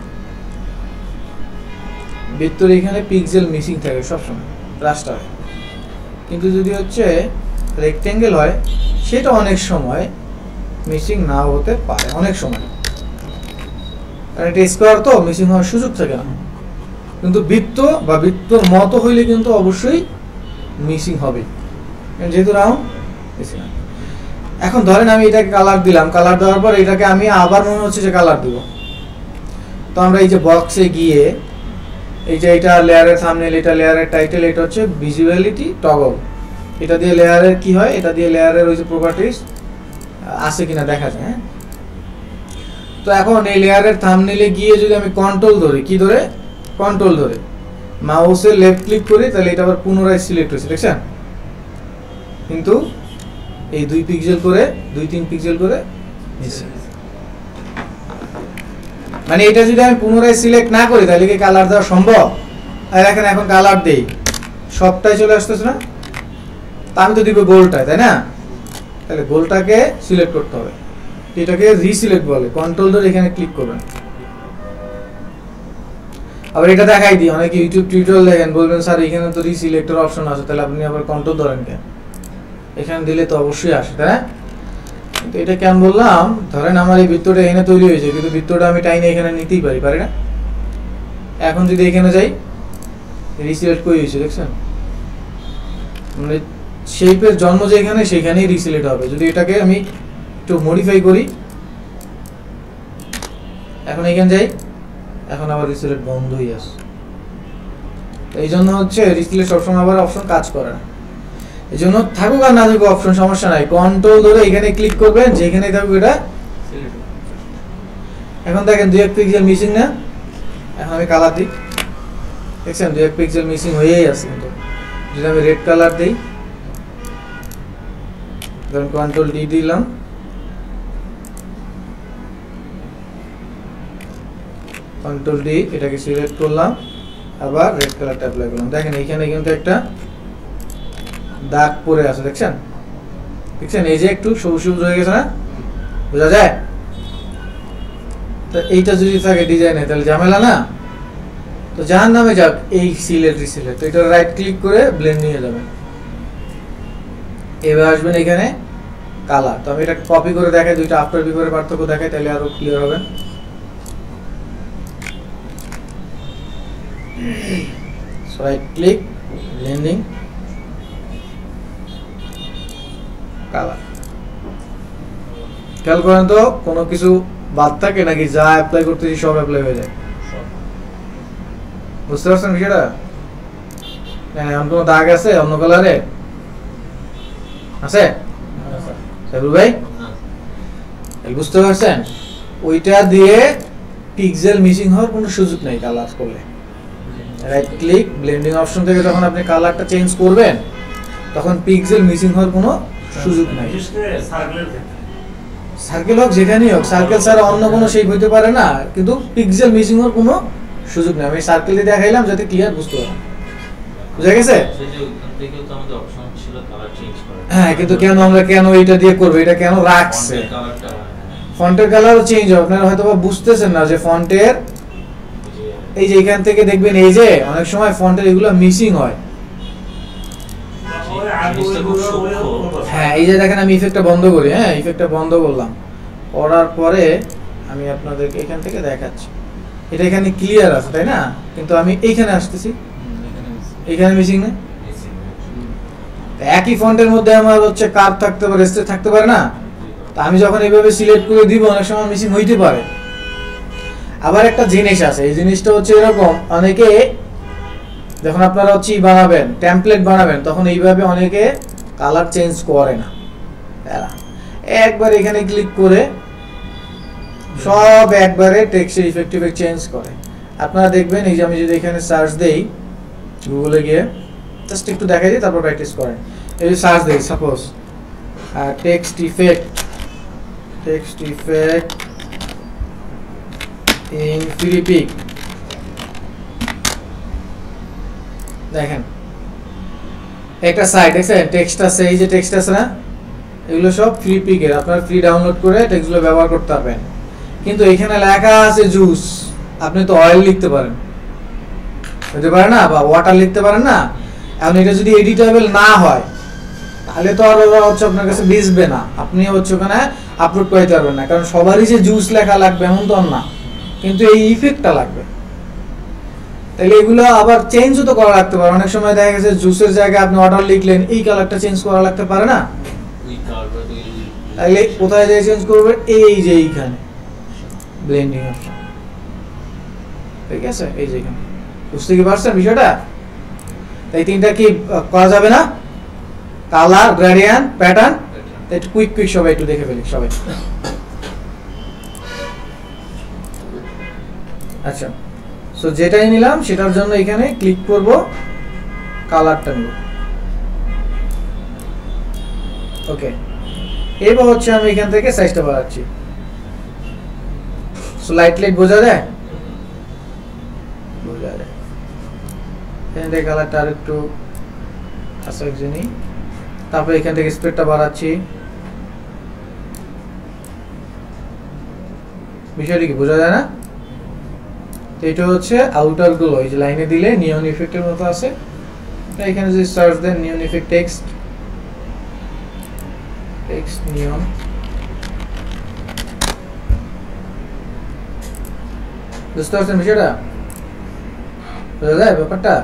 বৃত্তর এখানে পিক্সেল মিসিং থাকে সবসময় রাস্টারে, কিন্তু যদি হচ্ছে রেক্টেঙ্গেল হয় সেটা অনেক সময় মিসিং না হতে পারে, অনেক সময়, কারণ এটা স্কোয়ার তো মিসিং হওয়ার সুযোগ থাকে না। কিন্তু বৃত্ত বা বৃত্তর মতো হইলে কিন্তু অবশ্যই মিসিং হবে, যেহেতু রাউন্ড মিসিং। এখন ধরেন আমি এটাকে কালার দিলাম, কালার দেওয়ার পর এটাকে আমি আবার মনে হচ্ছে যে কালার দিব, তো আমরা এই যে বক্সে গিয়ে এই যে এটা লেয়ারের থাম্বনেল, এটা লেয়ারের টাইটেল, এটা হচ্ছে ভিজিবিলিটি টগল, এটা দিয়ে লেয়ারের কি হয়, এটা দিয়ে লেয়ারের ওই যে প্রপার্টিজ আছে কিনা দেখা যায়। হ্যাঁ, তো এখন এই লেয়ারের থাম্বনেলে গিয়ে যদি আমি কন্ট্রোল ধরি, কি ধরে, কন্ট্রোল ধরে মাউসের লেফট ক্লিক করি, তাহলে এটা আবার পুনরায় সিলেক্ট হয়েছে, দেখছেন? কিন্তু এই 2 পিক্সেল করে 2-3 পিক্সেল করে নিচে, মানে এটা যদি আমি পুনরায় সিলেক্ট না করি তাহলে কি কালার দেওয়া সম্ভব? আর দেখেন এখন কালার দেই, সবটাই চলে আসতেছে না, তা আমি তো দিব গোলটায়, তাই না? তাহলে গোলটাকে সিলেক্ট করতে হবে, এটাকে রিসিলেক্ট বলে, কন্ট্রোল ধরে এখানে ক্লিক করবেন। আবার এটা দেখাই দিই, অনেকে ইউটিউব টিউটোরিয়াল দেখেন, বলবেন স্যার এখানে তো রিসিলেক্টর অপশন আছে, তাহলে আপনি আবার কন্ট্রোল ধরেন কেন? এখানে দিলে তো অবশ্যই আসে, তাই না? তো এটা কেন বললাম, ধরেন আমার এই বৃত্তটা এখানে তৈরি হয়েছে, কিন্তু বৃত্তটা আমি টাইনে এখানে নিতেই পারি না? এখন যদি এখানে যাই, রিসিলেক্ট কই হয়েছে দেখছেন, মানে শেপের জন্ম যেখানে সেখানেই রিসিলেক্ট হবে। যদি এটাকে আমি একটু মডিফাই করি, এখন এখানে যাই, এখন আবার রিসিলেক্ট বন্ধ হয়ে আসে। এই জন্য হচ্ছে রিসিলেক্ট সবসময় আবার অপশন কাজ করে না। এই জন্য থাকুক আর না থাকুক অপশন সমস্যা নাই, কন্ট্রোল ধরে এখানে ক্লিক করবেন, যেখানেই থাকুক এটা। এখন দেখেন 2-1 পিক্সেল মিসিং না? এখন আমি কালার দিই, দেখছেন 2-1 পিক্সেল মিসিং হয়েই আছে। কিন্তু যদি আমি রেড কালার দিই, ধরুন কন্ট্রোল ডি দিলাম, কন্ট্রোল ডি, এটাকে সিলেক্ট করলাম, আবার রেড কালারটা অ্যাপ্লাই করলাম। দেখেন এইখানে কিন্তু একটা দাগ পড়ে আছে, দেখছেন? এই যে একটু সবুজ সবুজ হয়ে গেছে না, বোঝা যায়? তো এইটা যদি থাকে ডিজাইনে তাহলে ঝামেলা না? তো যার নামে যাক এই সিলেক্ট রিসিলেক্ট, তো এটা রাইট ক্লিক করে ব্লেন্ড নিয়ে যাবেন। এবার আসবেন এখানে কালার। তো আমি এটা কপি করে দেখাই, দুইটা আফটার বিফোরের পার্থক্য দেখাই, তাহলে আরো ক্লিয়ার হবে। So right click, blending, color. খেয়াল করেন তো কোনো কিছু বাদ থাকে নাকি, যা অ্যাপ্লাই করতেছি সব অ্যাপ্লাই হয়ে যায়? বুঝতে পারছেন বিষয়টা? হ্যাঁ, এমন কোনো দাগ আছে অন্য কালারে আছে? সাইবুল ভাই বুঝতে পারছেন? ওইটা দিয়ে পিক্সেল মিসিং হওয়ার কোনো সুযোগ নেই কালার করলে। রাইট ক্লিক, ব্লেন্ডিং অপশন থেকে যখন আপনি কালারটা চেঞ্জ করবেন, তখন পিক্সেল মিসিং হওয়ার কোনো সুযোগ নাই। সার্কেল হোক যেখানেই হোক, সার্কেল ছাড়া অন্য কোনো শেপ হইতে পারে না, কিন্তু পিক্সেল মিসিং হওয়ার কোনো সুযোগ নেই। আমি সার্কেল দিয়ে দেখাইলাম যাতে ক্লিয়ার বুঝতে পারেন। বুঝা গেছে? হ্যাঁ, কিন্তু আমরা কেন এটা দিয়ে করবো, এটা কেন রাখছে? ফন্টের কালারও চেঞ্জ হবে। আপনারা হয়তো বুঝতেছেন না যে ফন্টের এই যে এখান থেকে দেখবেন, এই যে অনেক সময় ফন্টের এগুলো মিসিং হয়। হ্যাঁ, এই যে দেখেন আমি ইফেক্টটা বন্ধ করি, হ্যাঁ ইফেক্টটা বন্ধ করলাম, করার পরে আমি আপনাদেরকে এখান থেকে দেখাচ্ছি। এটা এখানে ক্লিয়ার আছে তাই না? কিন্তু আমি এইখানে আসতেছি, এইখানে মিসিং না। একই ফন্টের মধ্যে আমার হচ্ছে কার্ভ থাকতে পারে, স্ট্রেট থাকতে পারে না? তা আমি যখন এইভাবে সিলেক্ট করে দিব, অনেক সময় মিসিং হইতে পারে। আবার একটা জিনিস আছে, এই জিনিসটা হচ্ছে এরকম, অনেকে যখন আপনারা হচ্ছে বানাবেন, টেমপ্লেট বানাবেন, তখন এইভাবে অনেকে কালার চেঞ্জ করে না। একবার এখানে ক্লিক করে সব একবারে টেক্সটের ইফেক্টিভ চেঞ্জ করে। আপনারা দেখবেন, এই যে আমি যদি এখানে সার্চ দেই গুগলে গিয়ে, জাস্ট একটু দেখাই দিই, তারপর প্র্যাকটিস করেন। এই যে সার্চ দেই suppose text effect in Freepik, দেখেন একটা সাইট দেখছেন, টেক্সট আছে, এই যে টেক্সট আছে না, এগুলো সব ফ্রিপিকের, আপনারা ফ্রি ডাউনলোড করে টেক্সটগুলো ব্যবহার করতে পারবেন। কিন্তু এখানে লেখা আছে জুস, আপনি তো অয়েল লিখতে পারেন, হতে পারে না? বা ওয়াটার লিখতে পারেন না? এখন এটা যদি এডিটেবল না হয়, তাহলে তো আর ওরা হচ্ছে আপনার কাছে বেচবে না, আপনি হচ্ছে ওখানে আপলোড করতে পারবেন না। কারণ সবারই যে জুস লেখা লাগবে এমন তো না, কিন্তু এই ইফেক্টটা লাগবে। তাহলে এগুলো আবার চেঞ্জও তো করা লাগতে পারে। অনেক সময় দেখা গেছে জুসের জায়গায় আপনি অর্ডার লিখলেন, এই কালারটা চেঞ্জ করা লাগতে পারে না? তাহলে কোথায় যায় চেঞ্জ করবে? এই যে এইখানে ব্লেন্ডিং অপশন, ঠিক আছে? এই যে এখানে, বুঝতে কি পারছেন বিষয়টা? তাই তিনটা কি করা যাবে না? Colour, gradient, pattern. একটু কুইক সবাই একটু দেখে ফেলি সবাই। আচ্ছা, সো যেটাই নিলাম সেটার জন্য এখানে ক্লিক করব, কালারটা নেব। ওকে, এবার হচ্ছে আমি এখান থেকে সাইজটা বাড়াচ্ছি। সো লাইট বোঝা যায়? বোঝা যায়। এখান থেকে কালারটা আর একটু আসার জন্য, তারপরে এখান থেকে স্প্রেডটা বাড়াচ্ছি। বিষয়টা কি বোঝা যায় না? এটা হচ্ছে আউটার গুলো, এই যে লাইনে দিলে নিয়ন ইফেক্টের মতো আছে। এখানে যদি সার্চ দেন নিয়ন ইফেক্ট টেক্সট নিয়ন, বুঝতে পারছেন বিষয়টা? বোঝা যায় ব্যাপারটা?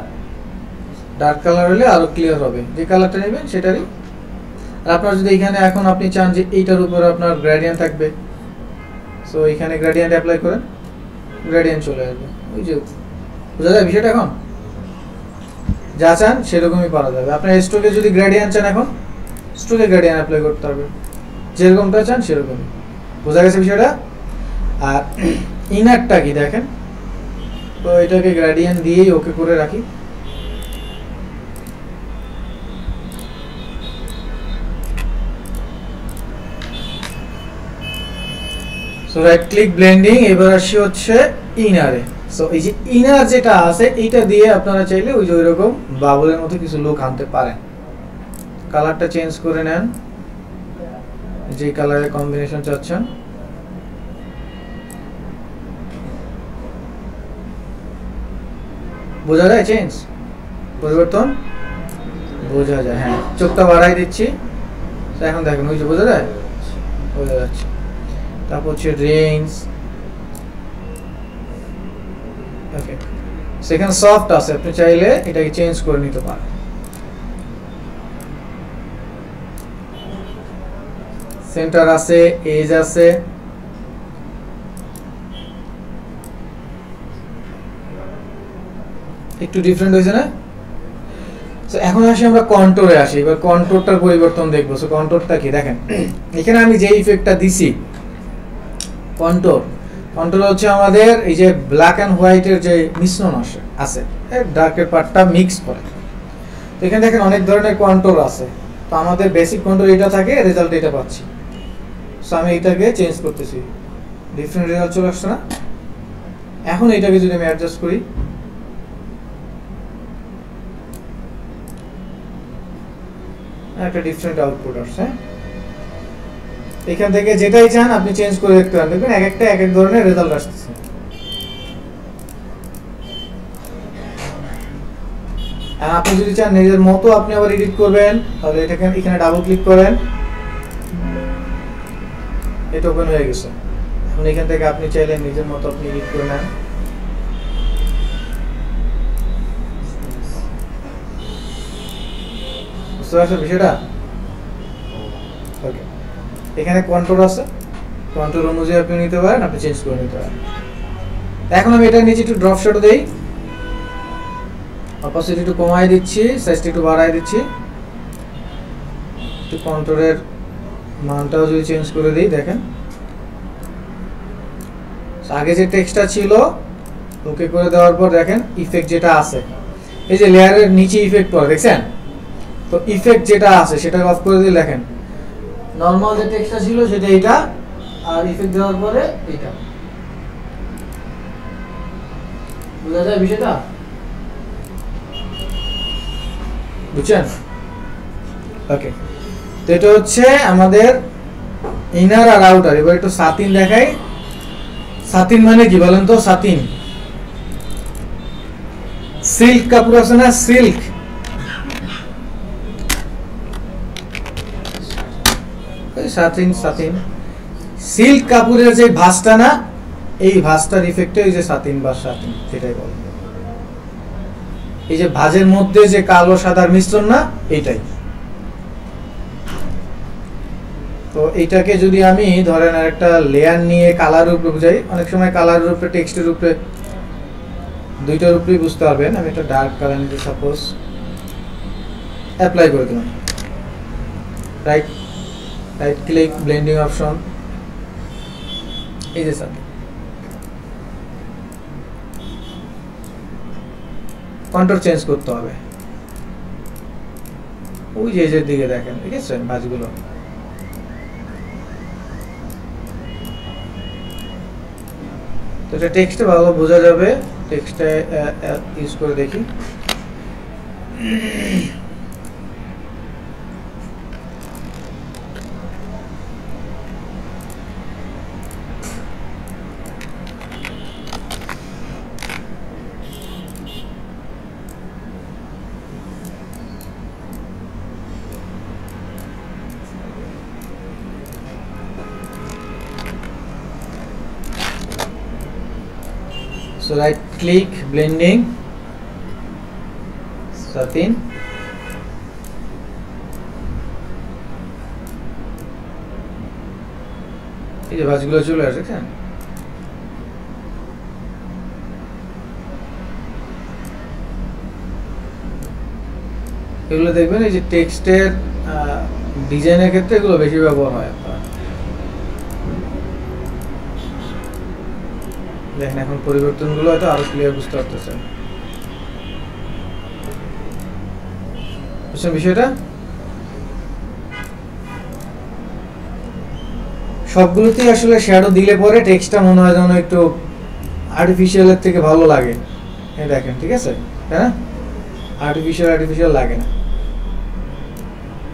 ডার্ক কালার হলে আরো ক্লিয়ার হবে, যে কালারটা নেবেন সেটারই। আর আপনার যদি এখানে এখন আপনি চান যে এইটার উপরে আপনার গ্রেডিয়েন্ট থাকবে, সো এখানে গ্রেডিয়েন্ট অ্যাপ্লাই করেন, গ্রেডিয়েন্ট চলে আসবে। ওই যে বোঝা যায় বিষয়টা? এখন যা চান সেরকমই পারা যাবে। আপনার স্ট্রোকে যদি গ্রেডিয়েন্ট চান, এখন স্ট্রোকে গ্রেডিয়েন্ট অ্যাপ্লাই করতে হবে, যেরকমটা চান সেরকমই। বোঝা গেছে বিষয়টা? আর ইনারটা কি দেখেন, তো এটাকে গ্রেডিয়েন্ট দিয়েই ওকে করে রাখি। সো রাইট ক্লিক ব্লেন্ডিং, এবার আসি হচ্ছে ইনারে। সো এই যে ইনার যেটা আছে এইটা দিয়ে আপনারা চাইলে ওই যে ওইরকম বাবলের মতো কিছু লুক আনতে পারেন। কালারটা চেঞ্জ করে নেন, যে কালারের কম্বিনেশন চাচ্ছেন। বোঝা যায় চেঞ্জ, পরিবর্তন বোঝা যায়? হ্যাঁ, চোখটা বাড়াই দিচ্ছি, এখন দেখেন ওই যে বোঝা যায়, বোঝা যাচ্ছে। তারপর হচ্ছে রেঞ্জ, ওকে, সেখানে সফট আছে, আপনি চাইলে এটাকে চেঞ্জ করে নিতে পারেন। সেন্টার আছে, এজ আছে, একটু ডিফারেন্ট হয়েছে না? সো এখন আসি আমরা কন্ট্রোরে আসি, এবার কন্ট্রোরটার পরিবর্তন দেখবো। সো কন্ট্রোরটা কি দেখেন, এখানে আমি যে ইফেক্টটা দিছি কন্ট্রোর, কন্ট্রোর হচ্ছে আমাদের এই যে ব্ল্যাক অ্যান্ড হোয়াইটের যে মিশ্রণ আছে ডার্কের পার্টটা মিক্স করে। তো এখানে দেখেন অনেক ধরনের কন্ট্রোর আছে, তো আমাদের বেসিক কন্ট্রোর এটা থাকে, রেজাল্ট এটা পাচ্ছি। সো আমি এটাকে চেঞ্জ করতেছি, ডিফারেন্ট রেজাল্ট চলে আসছে না? এখন এটাকে যদি আমি অ্যাডজাস্ট করি, একটা ডিফারেন্ট আউটপুট আসছে। এখান থেকে যেটাই চান আপনি চেঞ্জ করে দেখতে পারেন, দেখবেন এক একটা এক এক ধরনের রেজাল্ট আসতেছে। আর আপনি যদি চান নিজের মতো আপনি আবার এডিট করবেন, তাহলে এটাকে এখানে ডাবল ক্লিক করেন, এটা ওপেন হয়ে গেছে। এখন এখান থেকে আপনি চাইলে নিজের মতো আপনি এডিট করে নেন। বুঝতে পারছেন বিষয়টা? ওকে, এখানে কন্ট্রোল আছে, কন্ট্রোল অনুযায়ী আপনি নিতে পারেন, আপনি চেঞ্জ করে নিতে পারেন। এখন আমি এটা নিচে একটু ড্রপ শট দেই, অপাসিটি একটু কমাই দিচ্ছি, সাইজটা একটু বাড়াই দিচ্ছি, একটু কন্ট্রোলের মানটাও যদি চেঞ্জ করে দিই, দেখেন আগে যে টেক্সটটা ছিল ওকে করে দেওয়ার পর দেখেন ইফেক্ট যেটা আছে, এই যে লেয়ারের নিচে ইফেক্ট পড়ে দেখছেন, তো ইফেক্ট যেটা আছে সেটা অফ করে দিলে দেখেন নরমাল যে টেক্সটটা ছিল সেটা এটা, আর ইফেক্ট দেওয়ার পরে এটা। বুঝা যায় বিষয়টা? বুঝছেন? ওকে, তো এটা হচ্ছে আমাদের ইনার আর আউটার। এবার একটু সাতিন দেখাই। সাতিন মানে কি বলেন তো? সাতিন সিল্ক কাপড় আছে না, সিল্ক, সাতিন সাতিন সিল্ক কাপড়ের যে ভাঁজটা না, এই ভাঁজটার ইফেক্টে এই যে সাতিন বা সাতিন সেটাই বলে। এই যে ভাঁজের মধ্যে যে কালো সাদার মিশ্রণ না, এইটাই। তো এইটাকে যদি আমি ধরেন আর একটা লেয়ার নিয়ে কালার উপরে বুঝাই, অনেক সময় কালারের উপরে টেক্সটের উপরে দুইটার উপরেই বুঝতে পারবেন। আমি একটা ডার্ক কালার নিতে সাপোজ অ্যাপ্লাই করে দিলাম, right right click blending option, এই যে স্যার কন্ট্রোল চেঞ্জ করতে হবে, ওই যে এর দিকে দেখেন, ঠিক আছে ভাঁজগুলো। তো এটা টেক্সটে ভালো বোঝা যাবে, টেক্সটে ইউজ করে দেখি। সো রাইট ক্লিক, ব্লেন্ডিং, সাতিন, এই যে ভাঁজগুলো চলে আসে। হ্যাঁ, এগুলো দেখবেন এই যে টেক্সটের ডিজাইনের ক্ষেত্রে এগুলো বেশি ব্যবহার হয়। আপনার দেখেন এখন পরিবর্তনগুলো হয়তো আরো ক্লিয়ার বুঝতে পারতেছেন। বুঝছেন বিষয়টা? সবগুলোতেই আসলে শ্যাডো দিলে পরে টেক্সটটা মনে হয় যেন একটু আর্টিফিশিয়ালের থেকে ভালো লাগে। এই দেখেন, ঠিক আছে, হ্যাঁ, আর্টিফিশিয়াল লাগে না।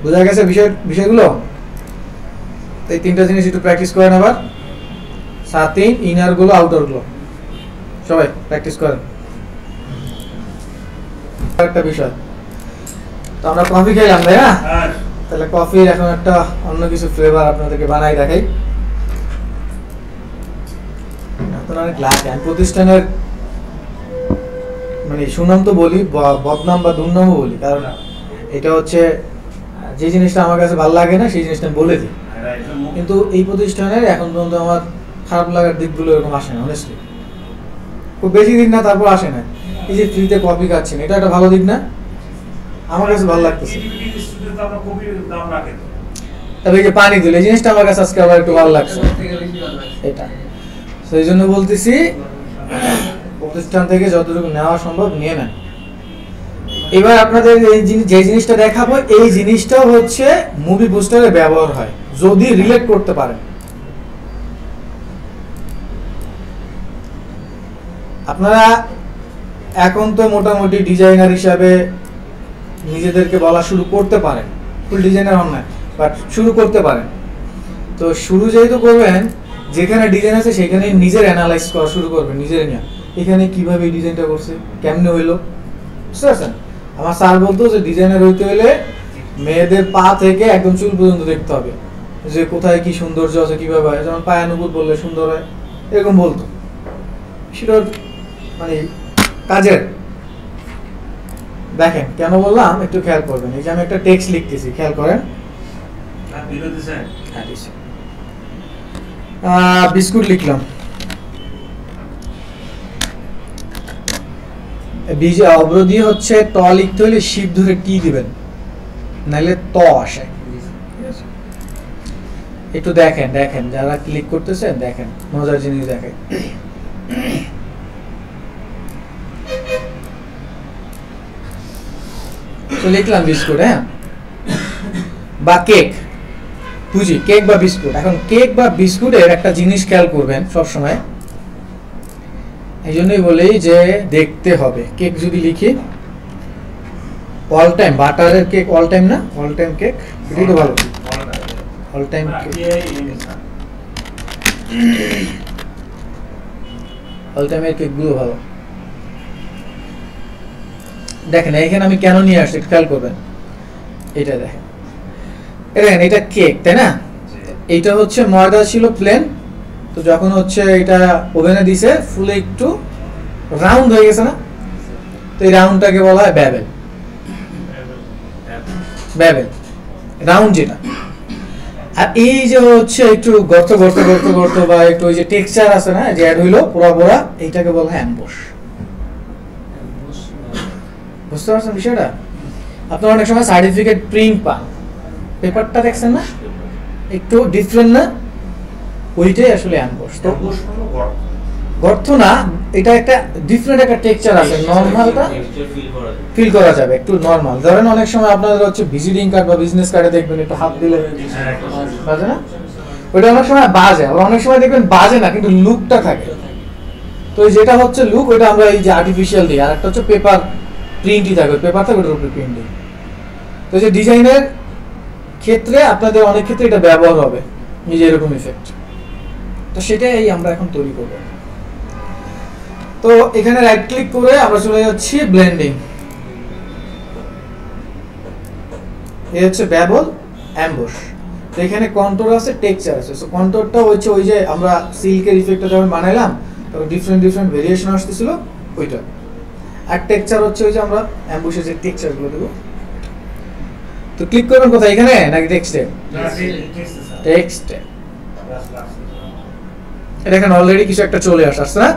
বোঝা গেছে বিষয়গুলো? এই তিনটা জিনিস একটু প্র্যাকটিস করেন। আবার সাতিন, ইনার গুলো, আউটার গুলো সবাই প্র্যাকটিস করেন। একটা বিষয়, তো আমরা কফি খাইলাম তাই না? তাহলে কফির এখন একটা অন্য কিছু ফ্লেভার আপনাদেরকে বানাই দেখাই। অনেক লাগে আমি প্রতিষ্ঠানের মানে সুনাম তো বলি, বদনাম বা দুর্নামও বলি, কারণ এটা হচ্ছে যে জিনিসটা আমার কাছে ভালো লাগে না সেই জিনিসটা আমি বলে দিই। কিন্তু এই প্রতিষ্ঠানের এখন পর্যন্ত আমার খারাপ লাগার দিকগুলো এরকম আসে না, অনেস্টলি খুব বেশি দিন না, তারপর আসে না। এই যে ফ্রিতে কফি খাচ্ছেন, এটা একটা ভালো দিক না? আমার কাছে ভালো লাগতেছে। তবে এই যে পানি দিল, এই জিনিসটা আমার কাছে আজকে আবার একটু ভালো লাগছে। এটা সেই জন্য বলতেছি প্রতিষ্ঠান থেকে যতটুকু নেওয়া সম্ভব নিয়ে নেন। এবার আপনাদের যে জিনিসটা দেখাবো, এই জিনিসটা হচ্ছে মুভি পোস্টারে ব্যবহার হয় যদি রিলেট করতে পারেন। আপনারা এখন তো মোটামুটি ডিজাইনার হিসাবে নিজেদেরকে বলা শুরু করতে পারেন, ফুল ডিজাইনার হন না, বাট শুরু করতে পারেন। তো শুরু যেহেতু করবেন, যেখানে ডিজাইন আছে সেখানে নিজের অ্যানালাইজ করা শুরু করবেন, নিজের নিয়ে এখানে কিভাবে এই ডিজাইনটা করছে, কেমনে হইলো, বুঝতে পারছেন? আমার স্যার বলতো যে ডিজাইনার হইতে হলে মেয়েদের পা থেকে একদম চুল পর্যন্ত দেখতে হবে, যে কোথায় কি সৌন্দর্য আছে, কিভাবে হয়। যেমন পায়ানুভূত বললে সুন্দর হয়, এরকম বলতো। সেটা মানে কাজের। দেখেন কেন বললাম একটু খেয়াল করবেন। এই যে আমি একটা টেক্সট লিখতেছি, খেয়াল করেন। বিস্কুট লিখলাম, বীজে অবরোধী হচ্ছে ট লিখতে হলে শিপ ধরে টি দিবেন, নাহলে ত আসে। একটু দেখেন দেখেন যারা ক্লিক করতেছেন, দেখেন মজার জিনিস দেখেন। তো লিখলাম বিস্কুট, হ্যাঁ, বা কেক, বুঝি কেক বা বিস্কুট। এখন কেক বা বিস্কুটের একটা জিনিস খেয়াল করবেন সবসময়, এই জন্যই বলি যে দেখতে হবে। কেক যদি লিখি অল টাইম, বাটারের কেক অল টাইম না, অল টাইম কেক, এটাই তো ভালো। অল টাইম কেক, অল টাইমের কেকগুলো ভালো। দেখেন এখানে আমি কেন নিয়ে আসছি খেয়াল করবেন। এটা দেখেন, দেখেন এটা কেক তাই না? এইটা হচ্ছে ময়দা ছিল প্লেন, তো যখন হচ্ছে এটা ওভেনে দিছে ফুলে একটু রাউন্ড হয়ে গেছে না, তো এই রাউন্ডটাকে বলা হয় ব্যাবেল। ব্যাবেল রাউন্ড যেটা। আর এই যে হচ্ছে একটু গর্ত গর্ত গর্ত গর্ত বা একটু ওই যে টেক্সচার আছে না, যে অ্যাড হইলো পোড়া পোড়া, এইটাকে বলা হয় অ্যাম্বুশ। বুঝতে পারছেন বিষয়টা? আপনারা অনেক সময় সার্টিফিকেট প্রিন্ট পান, পেপারটা দেখছেন না, একটু ডিফারেন্ট না, ওইটাই আসলে অ্যাম্বুশ। তো গর্ত না, এটা একটা ডিফারেন্ট একটা টেক্সচার আছে, নরমালটা ফিল করা যাবে একটু নরমাল। ধরেন অনেক সময় আপনাদের হচ্ছে ভিজিটিং কার্ড বা বিজনেস কার্ডে দেখবেন একটু হাত দিলে বাজে না, ওইটা অনেক সময় বাজে, আবার অনেক সময় দেখবেন বাজে না কিন্তু লুকটা থাকে। তো যেটা হচ্ছে লুক, ওইটা আমরা এই যে আর্টিফিশিয়াল দিই, আর একটা হচ্ছে পেপার প্রিন্টই থাকে, পেপার থাকে ওটার উপরে প্রিন্ট দিই। তো যে ডিজাইনের ক্ষেত্রে আপনাদের অনেক ক্ষেত্রে এটা ব্যবহার হবে, এই যে এরকম ইফেক্ট। তো সেটাই আমরা এখন তৈরি করব। তো এখানে রাইট ক্লিক করে আমরা চলে যাচ্ছি ব্লেন্ডিং। এই হচ্ছে ব্যাবল অ্যাম্বুশ। তো এখানে কন্ট্রোল আছে, টেক্সচার আছে। সো কন্ট্রোলটা হচ্ছে ওই যে আমরা সিল্কের ইফেক্টটা যখন বানাইলাম, তো ডিফারেন্ট ডিফারেন্ট ভেরিয়েশন আসতেছিল ওইটা। আর টেক্সচার হচ্ছে ওই যে আমরা অ্যাম্বুশের যে টেক্সচারগুলো দেবো। তো ক্লিক করবেন কোথায়, এখানে নাকি টেক্সটে? টেক্সটে দেখেন অলরেডি কিছু একটা চলে আসছে না,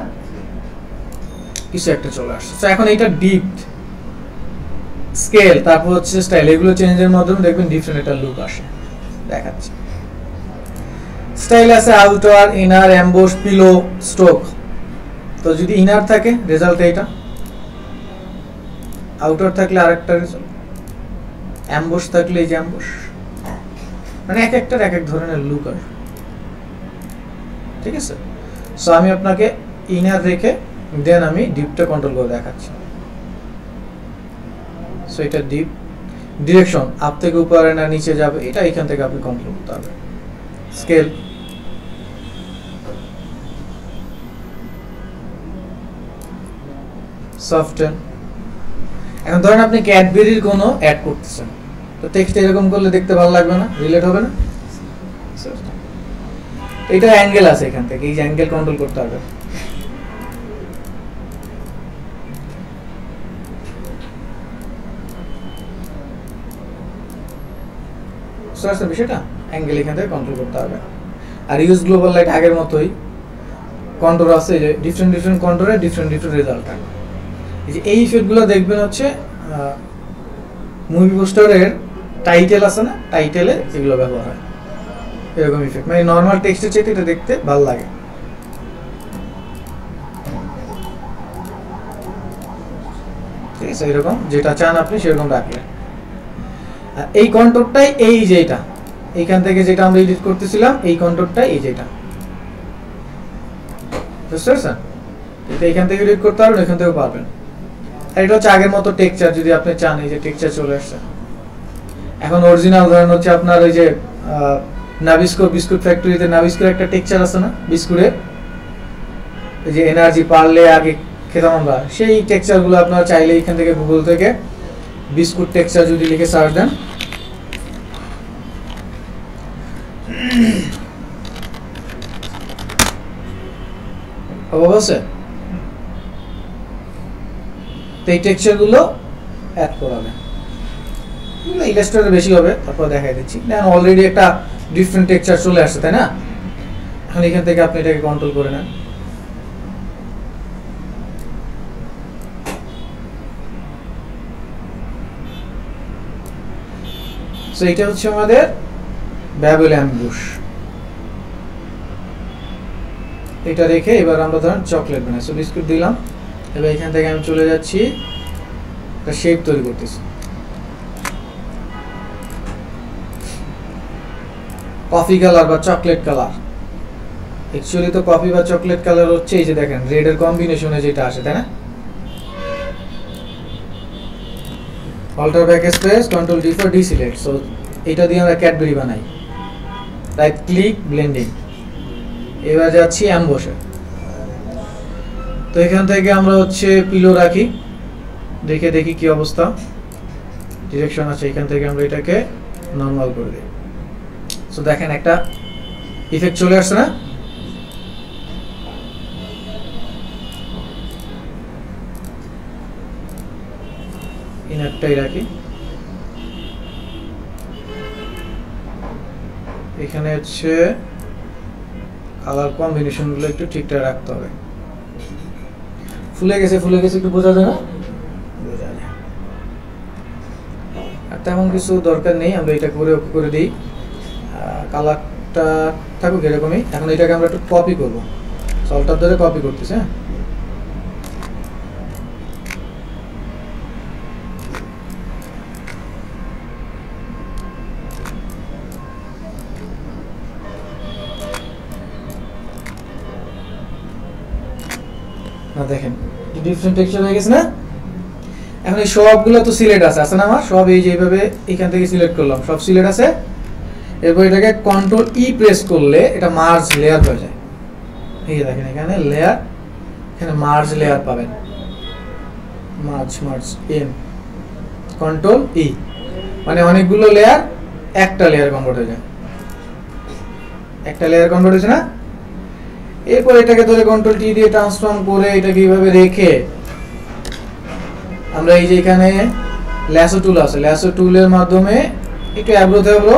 কিছু একটা চলে আসছে। তো এখন এইটা ডিপ স্কেল, তারপর হচ্ছে স্টাইল, এগুলো চেঞ্জের মাধ্যমে দেখবেন ডিফারেন্ট একটা লুক আসে। দেখাচ্ছি স্টাইল আছে outer, inner, emboss, pillow, stroke. তো যদি ইনার থাকে রেজাল্ট এইটা, আউটার থাকলে আরেকটা রেজাল্ট, এমবোস থাকলে এই যে এমবোস, মানে এক একটার এক এক ধরনের লুক আসে। ঠিক আছে, সো আমি আপনাকে ইনার রেখে দেন আমি ডিপটা কন্ট্রোল করে দেখাচ্ছি। সো এটা ডিপ ডিরেকশন আপ থেকে উপরে না নিচে যাবে, এটা এখান থেকে আপনি কন্ট্রোল করতে হবে। Scale soften. এখন ধরেন আপনি ক্যাডবেরির কোনো অ্যাড করতেছেন, তো টেক্সট এরকম করলে দেখতে ভালো লাগবে না, রিলেট হবে না। এটা অ্যাঙ্গেল আছে, এখান থেকে এই যে অ্যাঙ্গেল কন্ট্রোল করতে হবে। বিষয়টা অ্যাঙ্গেল এখান থেকে কন্ট্রোল করতে হবে। আর ইউজ গ্লোবাল লাইট আগের মতোই কন্ট্রোল আছে, যে ডিফারেন্ট ডিফারেন্ট কন্ট্রোলে ডিফারেন্ট ডিফারেন্ট রেজাল্ট থাকে। এই ইফেক্টগুলো দেখবেন হচ্ছে মুভি পোস্টারের টাইটেল আছে না, টাইটেলে এগুলো ব্যবহার হয়, এরকম ইফেক্ট। মানে নর্মাল টেক্সটের চেয়ে এটা দেখতে ভালো লাগে। ঠিক আছে, এরকম যেটা চান আপনি সেরকম রাখলেন। আর এই কন্ট্রোলটাই এই যে এটা এইখান থেকে যেটা আমরা এডিট করতেছিলাম, এই কন্ট্রোলটাই এই যেটা, বুঝতে পারছেন? এটা এখান থেকে এডিট করতে পারবেন, এখান থেকেও পারবেন। আর এটা হচ্ছে আগের মতো টেক্সচার, যদি আপনি চান এই যে টেক্সচার চলে আসছে। এখন অরিজিনাল ধরেন হচ্ছে আপনার ওই যে নাবিস্কো বিস্কুট ফ্যাক্টরিতে নাবিস্কোর একটা টেক্সচার আছে না বিস্কুটের, এই যে এনার্জি পারলে আগে খেতাম আমরা, সেই টেক্সচারগুলো আপনারা চাইলে এখান থেকে গুগল থেকে বিস্কুট টেক্সচার যদি লিখে সার্চ দেন, অবশ্যই এই টেক্সচারগুলো অ্যাড করাবে। এগুলো ইলাস্ট্রেটর বেশি হবে, তারপর দেখাই দিচ্ছি। দেখেন অলরেডি একটা ডিফারেন্ট টেক্সচার চলে আসছে, তাই না? এখন এখান থেকে আপনি এটাকে কন্ট্রোল করে নেন। সো এটা হচ্ছে আমাদের ব্যাবল অ্যাম্বুশ। এটা রেখে এবার আমরা ধরেন চকলেট বানাই। সো বিস্কুট দিলাম, এবার এখান থেকে আমি চলে যাচ্ছি একটা শেপ তৈরি করতেছি। কফি কালার বা চকলেট কালার, অ্যাকচুয়ালি তো কফি বা চকলেট কালার হচ্ছে এই যে দেখেন রেড এর কম্বিনেশনে যেটা আসে, তাই না? Alt backspace control D for deselect. So এটা দিয়ে আমরা ক্যাডবেরি বানাই। রাইট ক্লিক ব্লেন্ডিং, এবার যাচ্ছি অ্যাম্বসে। তো এখান থেকে আমরা হচ্ছে পিলো রাখি, দেখে দেখি কি অবস্থা। ডিরেকশন আছে, এখান থেকে আমরা এটাকে নরমাল করে দিই। সো দেখেন একটা ইফেক্ট চলে আসছে না? ইনারটাই রাখি, এখানে হচ্ছে কালার কম্বিনেশন গুলো একটু ঠিকঠাক রাখতে হবে। ফুলে গেছে একটু বোঝা যায় না? বোঝা যায়। আর তেমন কিছু দরকার নেই, আমরা এটা করে ওকে করে দিই। কালারটা থাকুক এরকমই। এখন এটাকে আমরা একটু কপি করবো, সল্টার ধরে কপি করতেছি। হ্যাঁ, না দেখেন ডিফারেন্ট টেক্সচার হয়ে গেছে না? এখন এই সবগুলো তো সিলেক্ট আছে না আমার, সব এই যে এইভাবে এখান থেকে সিলেক্ট করলাম, সব সিলেক্ট আছে। এরপর এটাকে কন্ট্রোল ই প্রেস করলে এটা মার্জ লেয়ার হয়ে যায়। এই যে দেখেন এখানে লেয়ার, এখানে মার্জ লেয়ার পাবেন। মার্জ এম কন্ট্রোল ই, মানে অনেকগুলো লেয়ার একটা লেয়ার কনভার্ট হয়ে যায়। একটা লেয়ার কনভার্ট হয়েছে না? এরপর এটাকে ধরে কন্ট্রোল টি দিয়ে ট্রান্সফর্ম করে এটাকে এইভাবে রেখে আমরা এই যে এখানে ল্যাসো টুল আছে, ল্যাসো টুলের মাধ্যমে একটু অ্যাব্রো থ্যাব্রো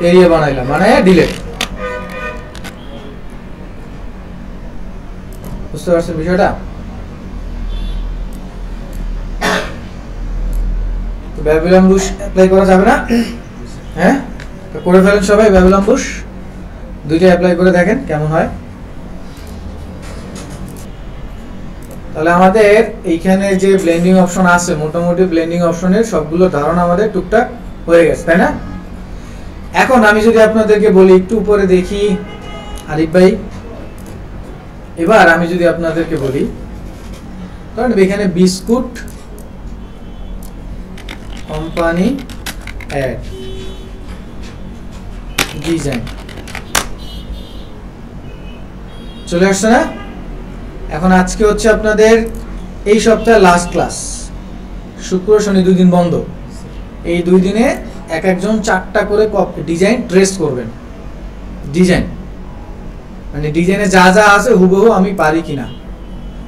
এরিয়া বানাইলাম, মানে ডিলেট। বুঝতে পারছেন বিষয়টা? তো ব্যাবিলন বুশ অ্যাপ্লাই করা যাবে না? হ্যাঁ, তো করে ফেলেন সবাই ব্যাবিলন বুশ, দুইটা অ্যাপ্লাই করে দেখেন কেমন হয়। তাহলে আমাদের এইখানে যে ব্লেন্ডিং অপশন আছে, মোটামুটি ব্লেন্ডিং অপশনের সবগুলো ধারণা আমাদের টুকটাক হয়ে গেছে, তাই না? এখন আমি যদি আপনাদেরকে বলি, একটু উপরে দেখি আরিফ ভাই, এবার আমি যদি আপনাদেরকে বলি কারণ এখানে বিস্কুট কোম্পানি অ্যাড ডিজাইন চলে আসছে না? এখন আজকে হচ্ছে আপনাদের এই সপ্তাহের লাস্ট ক্লাস, শুক্র শনি 2 দিন বন্ধ। এই 2 দিনে এক একজন 4টা করে ডিজাইন ট্রেস করবেন। ডিজাইন মানে ডিজাইনে যা যা আছে হুবহু আমি পারি কিনা।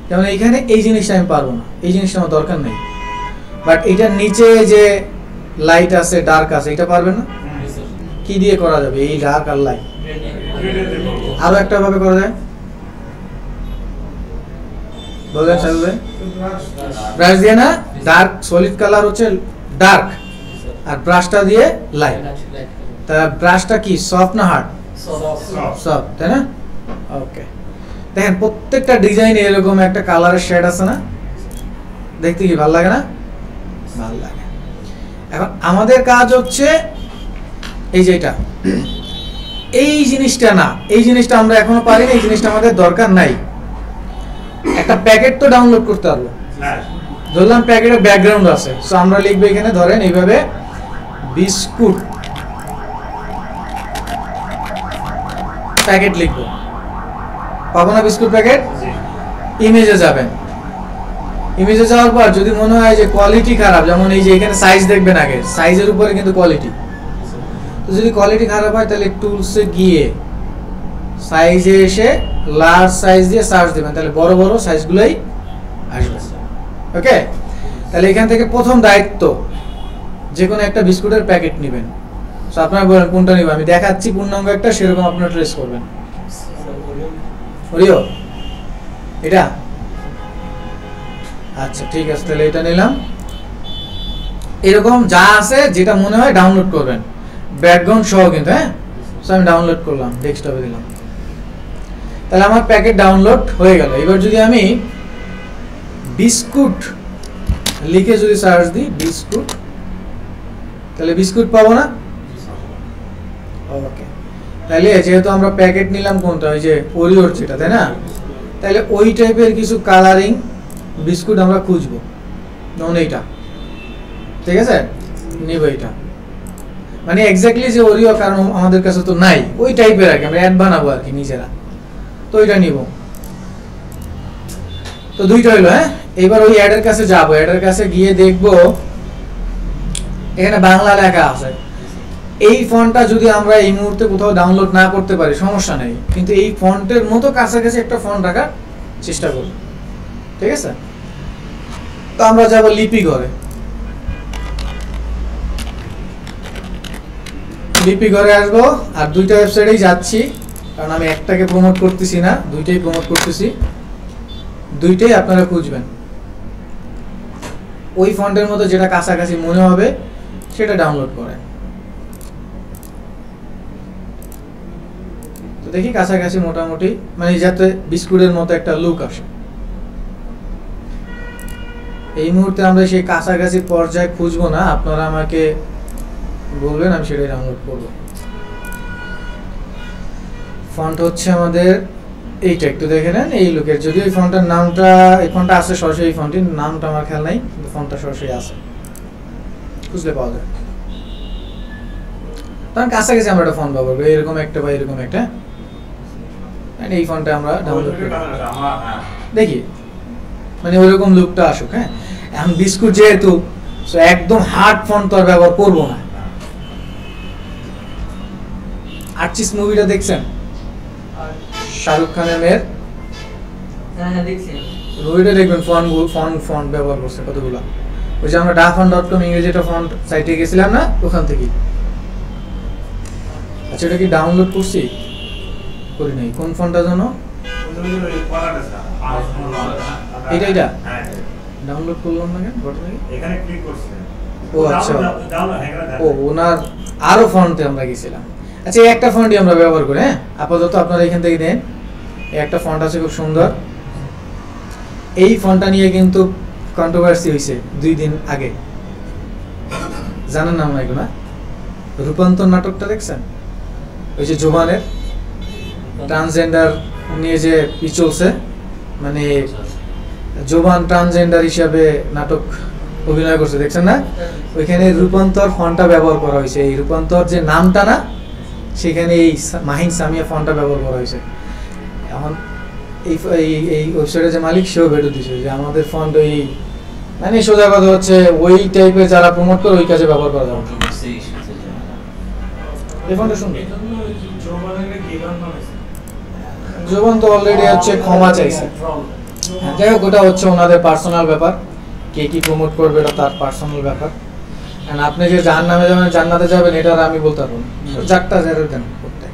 যেমন এইখানে এই জিনিসটা আমি পারবো না, এই জিনিসটা আমার দরকার নেই, বাট এটার নিচে যে লাইট আছে, ডার্ক আছে, এটা পারবেন না? কি দিয়ে করা যাবে এই ডার্ক আর লাইট? আরো একটা ভাবে করা যায়, বলেন সাহেব। ব্রাশ দিয়ে না, ডার্ক সলিড কালার হচ্ছে ডার্ক, আর ব্রাশটা দিয়ে লাইট। তা ব্রাশটা কি সফট না হার্ড? সফট, তাই না? ওকে, দেখেন প্রত্যেকটা ডিজাইনে এরকম একটা কালারের শেড আছে না? দেখতে কি ভালো লাগে না? ভালো লাগে। এখন আমাদের কাজ হচ্ছে এই যে এটা, এই জিনিসটা না, এই জিনিসটা আমরা এখনো পারি না, এই জিনিসটা আমাদের দরকার নাই। একটা প্যাকেট তো ডাউনলোড করতে পারবো, ধরলাম প্যাকেটের ব্যাকগ্রাউন্ড আছে, সো আমরা লিখবো এখানে ধরেন এইভাবে বিস্কুট প্যাকেট লিখবো, পাবো না বিস্কুট প্যাকেট? ইমেজে যাবেন, ইমেজে যাওয়ার পর যদি মনে হয় যে কোয়ালিটি খারাপ, যেমন এই যে এখানে সাইজ দেখবেন আগে, সাইজের উপরে কিন্তু কোয়ালিটি, তো যদি কোয়ালিটি খারাপ হয় তাহলে টুলসে গিয়ে সাইজে এসে লার্জ সাইজ দিয়ে সার্চ দিবেন, তাহলে বড় বড় সাইজগুলোই আসবে। ওকে, তাহলে এখান থেকে প্রথম দায়িত্ব যে কোনো একটা বিস্কুটের প্যাকেট নেবেন। সো আপনারা বলেন কোনটা নেবেন, আমি দেখাচ্ছি পূর্ণাঙ্গ একটা, সেরকম আপনারা ট্রেস করবেন। ওরিও এটা, আচ্ছা ঠিক আছে, তাহলে এটা নিলাম। এরকম যা আছে যেটা মনে হয় ডাউনলোড করবেন, ব্যাকগ্রাউন্ড সহ কিন্তু। হ্যাঁ, সো আমি ডাউনলোড করলাম, ডেস্কটপে দিলাম, তাহলে আমার প্যাকেট ডাউনলোড হয়ে গেল। এবার যদি আমি বিস্কুট লিখে যদি সার্চ দিই বিস্কুট, তাহলে বিস্কুট পাবো না? ওকে, তাহলে যেহেতু আমরা প্যাকেট নিলাম কোনটা, ওই যে ওরিওর যেটা, তাই না? তাহলে ওই টাইপের কিছু কালারিং বিস্কুট আমরা খুঁজবো, যেমন এইটা, ঠিক আছে, নিব এইটা, মানে এক্স্যাক্টলি যে ওরিও, কারণ আমাদের কাছে তো নাই, ওই টাইপের আর কি, আমরা অ্যাড বানাবো আর কি নিজেরা, তো ওইটা নিব। তো দুইটা হইলো। হ্যাঁ, এবার ওই অ্যাডের কাছে যাবো, অ্যাডের কাছে গিয়ে দেখবো এখানে বাংলা লেখা আছে। এই ফন্টটা যদি আমরা এই মুহূর্তে কোথাও ডাউনলোড না করতে পারি সমস্যা নেই, কিন্তু এই ফন্টের মতো কাছাকাছি একটা ফন্ট রাখার চেষ্টা করব, ঠিক আছে? তো আমরা যাব লিপি ঘরে, লিপি ঘরে আসবো, আর দুইটা ওয়েবসাইটেই যাচ্ছি, কারণ আমি একটাকে প্রমোট করতেছি না, দুইটাই প্রমোট করতেছি। দুইটাই আপনারা খুঁজবেন, ওই ফন্টের মতো যেটা কাছাকাছি মনে হবে সেটা ডাউনলোড করেন। তো দেখি কাছাকাছি মোটামুটি, মানে যাতে বিস্কুটের মতো একটা লুক আসে। এই মুহূর্তে আমরা সেই কাছাকাছি পর্যায়ে খুঁজবো না, আপনারা আমাকে বলবেন, আমি সেটাই ডাউনলোড করব। ফন্ট হচ্ছে আমাদের এইটা, একটু দেখে নেন এই লুকের। যদি এই ফন্টের নামটা, এই ফন্টটা আছে সরাসরি, এই ফন্টের নামটা আমার খেয়াল নাই, কিন্তু ফন্টটা সরাসরি আছে, খুঁজলে পাওয়া যায়। তখন কাছাকাছি আমরা একটা ফন্ট ব্যবহার করি, এরকম একটা বা এরকম একটা, এই ফন্টটা আমরা ডাউনলোড করি, দেখি মানে ওইরকম লুকটা আসুক। হ্যাঁ, এখন বিস্কুট যেহেতু একদম হার্ড ফন্ট তো আর ব্যবহার করবো না। আর্চিস মুভিটা দেখছেন? শাহরুখ খানের মেয়ের হ্যাঁ দেখছি রবিটা দেখবেন ফন্ট ব্যবহার করছে কতগুলো। ওই যে আমরা dafont.com ইংরেজি একটা ফন্ট সাইটে গেছিলাম না, ওখান থেকে। আচ্ছা এটা কি ডাউনলোড করছি? করি নাই। কোন ফন্টটা জানো? এটা হ্যাঁ ডাউনলোড করলাম না কেন? ঘটনা কি? এখানে ক্লিক করছেন। ও আচ্ছা, ডাউনলোড এখানে ও ওনার আরো ফন্টে আমরা গেছিলাম। আচ্ছা এই একটা ফন্টই আমরা ব্যবহার করি। হ্যাঁ আপাতত আপনারা এখান থেকে দেন। এই একটা ফন্ট আছে খুব সুন্দর। এই ফন্টটা নিয়ে কিন্তু কন্ট্রোভার্সি হয়েছে 2 দিন আগে, জানেন না মনে হয় না? রূপান্তর নাটকটা দেখছেন? ওই যে জোবানের ট্রান্সজেন্ডার নিয়ে যে চলছে, মানে জোবান ট্রান্সজেন্ডার হিসাবে নাটক অভিনয় করছে, দেখছেন না? ওইখানে রূপান্তর ফন্টটা ব্যবহার করা হয়েছে। এই রূপান্তর যে নামটা না, সেখানে এই মাহিন সামিয়া ফন্টটা ব্যবহার করা হয়েছে। এখন এই ওয়েবসাইটের যে মালিক সেও ভেটো দিছে যে আমাদের ফন্ট ওই, মানে সোজা কথা হচ্ছে ওই টাইপের যারা প্রমোট করে ওই কাজে ব্যবহার করা যাবে। এই ফন্টটা শুনুন, জোবান তো অলরেডি হচ্ছে ক্ষমা চাইছে। যাই হোক ওটা হচ্ছে ওনাদের পার্সোনাল ব্যাপার, কে কি প্রমোট করবে এটা তার পার্সোনাল ব্যাপার। এন্ড আপনি যে জাহান্নামে যাবেন জান্নাতে যাবেন এটা আর আমি বলতে পারবো না, যাকটা জেরো দেন করতে।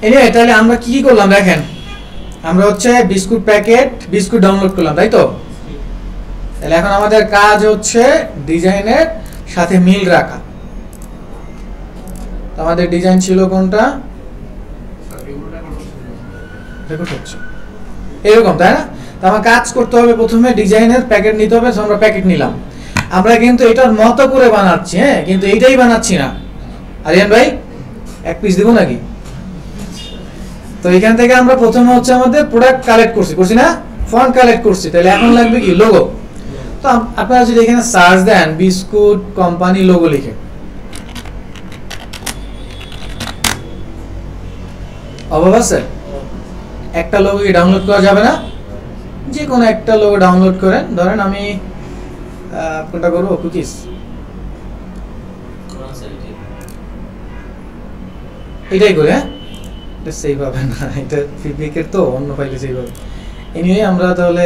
এনিওয়ে তাহলে আমরা কি কি করলাম দেখেন, আমরা হচ্ছে বিস্কুট প্যাকেট বিস্কুট ডাউনলোড করলাম, তাই তো? তাহলে এখন আমাদের কাজ হচ্ছে ডিজাইনের সাথে মিল রাখা। তো আমাদের ডিজাইন ছিল কোনটা? রেকর্ড হচ্ছে এরকম, তাই না? তো আমার কাজ করতে হবে, প্রথমে ডিজাইনের প্যাকেট নিতে হবে। আমরা প্যাকেট নিলাম, আমরা কিন্তু এটার মতো করে বানাচ্ছি, হ্যাঁ কিন্তু এইটাই বানাচ্ছি না। আরিয়ান ভাই এক পিস দিব নাকি? তো এখান থেকে আমরা প্রথমে হচ্ছে আমাদের প্রোডাক্ট কালেক্ট করছি না, ফন্ট কালেক্ট করছি। তাহলে এখন লাগবে কি? লোগো। তো আপনারা যদি এখানে সার্চ দেন বিস্কুট কোম্পানি লোগো লিখে, অভাব আছে? একটা লোগো কি ডাউনলোড করা যাবে না? যে কোনো একটা লোগো ডাউনলোড করেন। ধরেন আমি কোনটা করবো? কুকিজ। এটাই করে, হ্যাঁ এটা সেভ হবে না, এটা ফিডব্যাকের তো অন্য ফাইলে সেভ হবে। এনিওয়ে আমরা তাহলে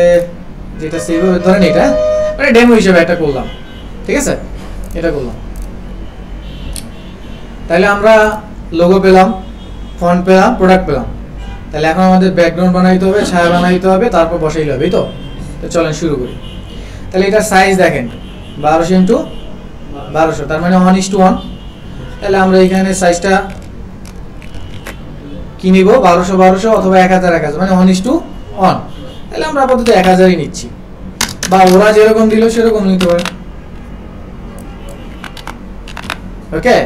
যেটা সেভ হবে ধরেন এটা, মানে ডেমো হিসেবে একটা করলাম, ঠিক আছে? এটা করলাম। তাহলে আমরা লোগো পেলাম, ফন্ট পেলাম, প্রোডাক্ট পেলাম। তাহলে এখন আমাদের ব্যাকগ্রাউন্ড বানাইতে হবে, ছায়া বানাইতে হবে, তারপর বসাইতে হবে, এই তো? তো চলেন শুরু করি। তাহলে এটা সাইজ দেখেন 1200x1200, তার মানে 1:1। তাহলে আমরা এখানে সাইজটা কি নিব? 1200 অথবা 1000 মানে 1:1। তাহলে আমরা আপাতত 1000ই নিচ্ছি, বা ওরা যেরকম দিল সেরকম নিতে পারে। ওকে,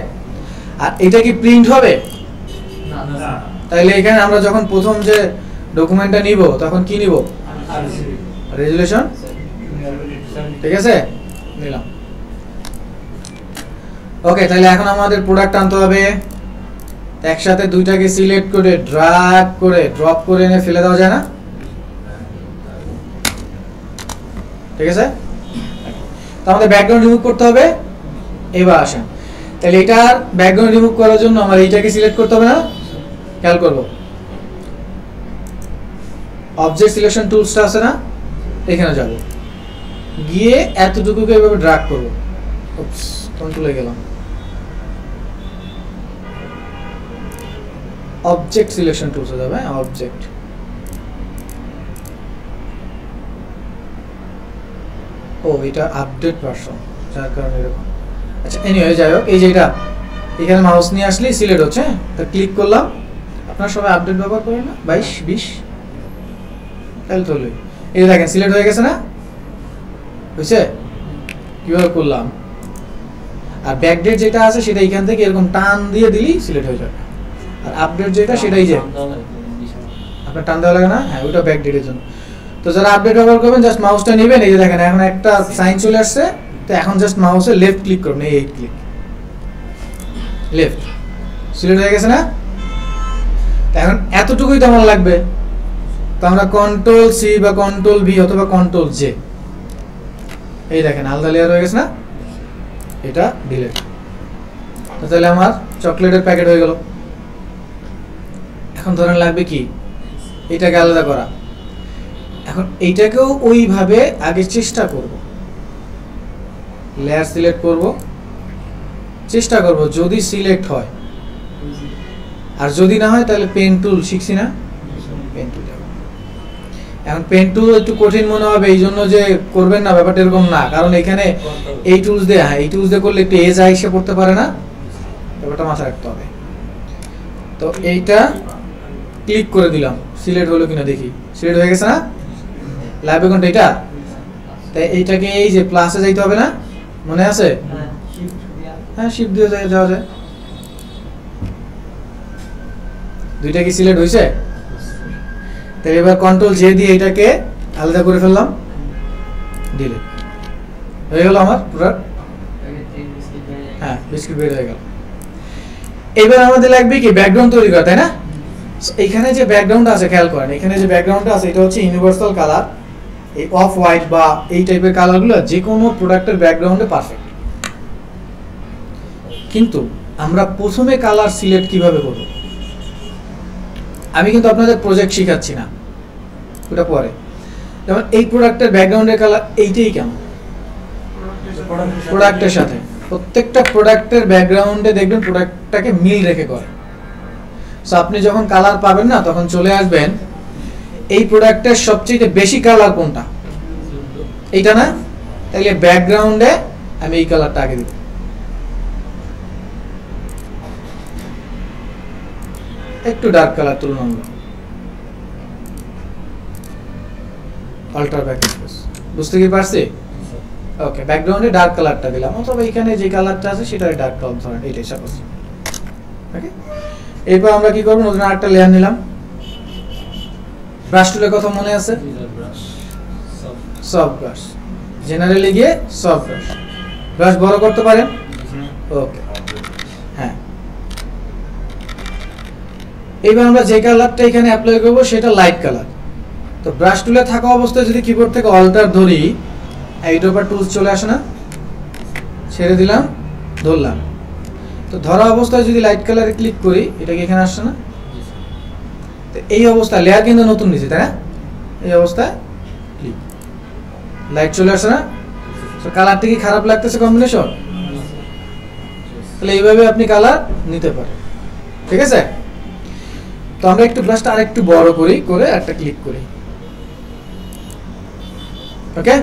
আর এটা কি প্রিন্ট হবে? না তাহলে এখানে আমরা যখন প্রথম যে ডকুমেন্টটা নিব তখন কি নিব? রেজুলেশন, ঠিক আছে? নিলাম। ওকে, তাহলে এখন আমাদের প্রোডাক্ট আনতে হবে। একসাথে দুইটাকে সিলেক্ট করে ড্র্যাগ করে ড্রপ করে এনে ফেলে দেওয়া যায় না? ঠিক আছে, তো আমাদের ব্যাকগ্রাউন্ড রিমুভ করতে হবে। এবার আসেন, তাহলে এটার ব্যাকগ্রাউন্ড রিমুভ করার জন্য আমার এইটাকে সিলেক্ট করতে হবে না? খেয়াল করবো, অবজেক্ট সিলেকশন টুলসটা আছে না, এখানে যাব, গিয়ে এতটুকুকে এভাবে ড্র্যাগ করবো। উপস, কন্ট্রোলে গেলাম, অবজেক্ট সিলেকশন টুলসে যাবে, অবজেক্ট। ও এটা আপডেট ভার্সন, যার কারণে এরকম। আচ্ছা এনিওয়ে যাই হোক, এই যে এটা এখানে মাউস নিয়ে আসলে সিলেক্ট হচ্ছে, তা ক্লিক করলাম। আপনারা সবাই আপডেট ব্যবহার করেন না? 22, 20, তাহলে তো এই যে দেখেন সিলেক্ট হয়ে গেছে না? বুঝছে কিভাবে করলাম? আর ব্যাকডেট যেটা আছে সেটা এখান থেকে এরকম টান দিয়ে দিলেই সিলেক্ট হয়ে যাবে। আর আপডেট যেটা সেটাই যে আপনার টান দেওয়া লাগে না, হ্যাঁ ওটা ব্যাকডেটের জন্য। তো যারা আপডেট ব্যবহার করবেন জাস্ট মাউসটা নেবেন, এই যে দেখেন এখন একটা সাইন চলে আসছে। তো এখন জাস্ট মাউসে লেফট ক্লিক করুন, এই 8 ক্লিক, লেফট, সিলেক্ট হয়ে গেছে না? এখন এতটুকুই তো আমার লাগবে। তো আমরা কন্ট্রোল সি বা কন্ট্রোল ভি অথবা কন্ট্রোল জে, এই দেখেন আলাদা লেয়ার হয়ে গেছে না? এটা ডিলিট। তো তাহলে আমার চকলেটের প্যাকেট হয়ে গেল। এখন ধরেন লাগবে কি এটাকে আলাদা করা। এখন এইটাকেও ওইভাবে আগে চেষ্টা করব, লেয়ার সিলেক্ট করব, চেষ্টা করব যদি সিলেক্ট হয়, আর যদি না হয় তাহলে পেন টুল শিখছি না, পেন টুল যাব। এখন পেন টুল একটু কঠিন মনে হবে, এই জন্য যে করবেন না ব্যাপারটা এরকম না, কারণ এখানে এই টুলস দিয়ে, হ্যাঁ এই টুলস দিয়ে করলে একটু এজ আইসে পড়তে পারে না, ব্যাপারটা মাথায় রাখতে হবে। তো এইটা ক্লিক করে দিলাম, সিলেক্ট হলো কিনা দেখি, সিলেক্ট হয়ে গেছে না লাইভ অ্যাকাউন্ট এটা। তাই এইটাকে এই যে প্লাসে যাইতে হবে না, মনে আছে? হ্যাঁ শিফট দিয়ে যাওয়া যায়। দুইটা কি সিলেক্ট হয়েছে? তাহলে এবার কন্ট্রোল জে দিয়ে এটাকে আলাদা করে ফেললাম, দিলে হয়ে গেল আমার পুরো, হ্যাঁ বিস্কিট বের হয়ে গেল। এবার আমাদের লাগবে কি ব্যাকগ্রাউন্ড তৈরি করা, তাই না? এখানে যে ব্যাকগ্রাউন্ড আছে খেয়াল করেন, এখানে যে ব্যাকগ্রাউন্ডটা আছে এটা হচ্ছে ইউনিভার্সাল কালার, এই অফ হোয়াইট বা এই টাইপের কালারগুলো যে কোনো প্রোডাক্টের ব্যাকগ্রাউন্ডে পারফেক্ট। কিন্তু আমরা প্রথমে কালার সিলেক্ট কিভাবে করব, আমি কিন্তু আপনাদের প্রজেক্ট শিখাচ্ছি না, ওটা পরে। যেমন এই প্রোডাক্টের ব্যাকগ্রাউন্ডের কালার এইটাই কেমন প্রোডাক্টের সাথে, প্রত্যেকটা প্রোডাক্টের ব্যাকগ্রাউন্ডে দেখবেন প্রোডাক্টটাকে মিল রেখে করে। সো আপনি যখন কালার পাবেন না তখন চলে আসবেন এই প্রোডাক্টের সবচেয়ে বেশি কালার কোনটা, এইটা না, তাহলে ব্যাকগ্রাউন্ডে আমি এই কালারটা আগে দিব। একটু ডার্ক কালার তুলনামূলক, অল্টার ব্যাকগ্রাউন্ড, বুঝতে কি পারছি? ওকে, ব্যাকগ্রাউন্ডে ডার্ক কালারটা দিলাম, অথবা এখানে যে কালারটা আছে সেটা ডার্ক কালার ধরেন, এইটাই সাপোজ। ওকে, এরপর আমরা কি করব, নতুন আরেকটা লেয়ার নিলাম। ব্রাশ টুলের কথা মনে আছে? সফট ব্রাশ, জেনারেলি গিয়ে সফট ব্রাশ, ব্রাশ বড় করতে পারেন। ওকে, হ্যাঁ এইবার আমরা যে কালারটা এখানে অ্যাপ্লাই করব সেটা লাইট কালার। তো ব্রাশ টুলে থাকা অবস্থায় যদি কিবোর্ড থেকে অল্টার ধরি, এইটার উপর টুলস চলে আসে না, ছেড়ে দিলাম, ধরলাম, তো ধরা অবস্থায় যদি লাইট কালারে ক্লিক করি এটা কি এখানে আসছে না? তো এই অবস্থায় লেয়ার কিন্তু নতুন নিচে, তাই না? এই অবস্থায় ক্লিক, লাইট চলে আসে না? তো কালারটা কি খারাপ লাগতেছে কম্বিনেশন? তাহলে এইভাবে আপনি কালার নিতে পারেন, ঠিক আছে? তো আমরা একটু ব্রাশটা আরেকটু বড় করি, করে একটা ক্লিক করি। ওকে,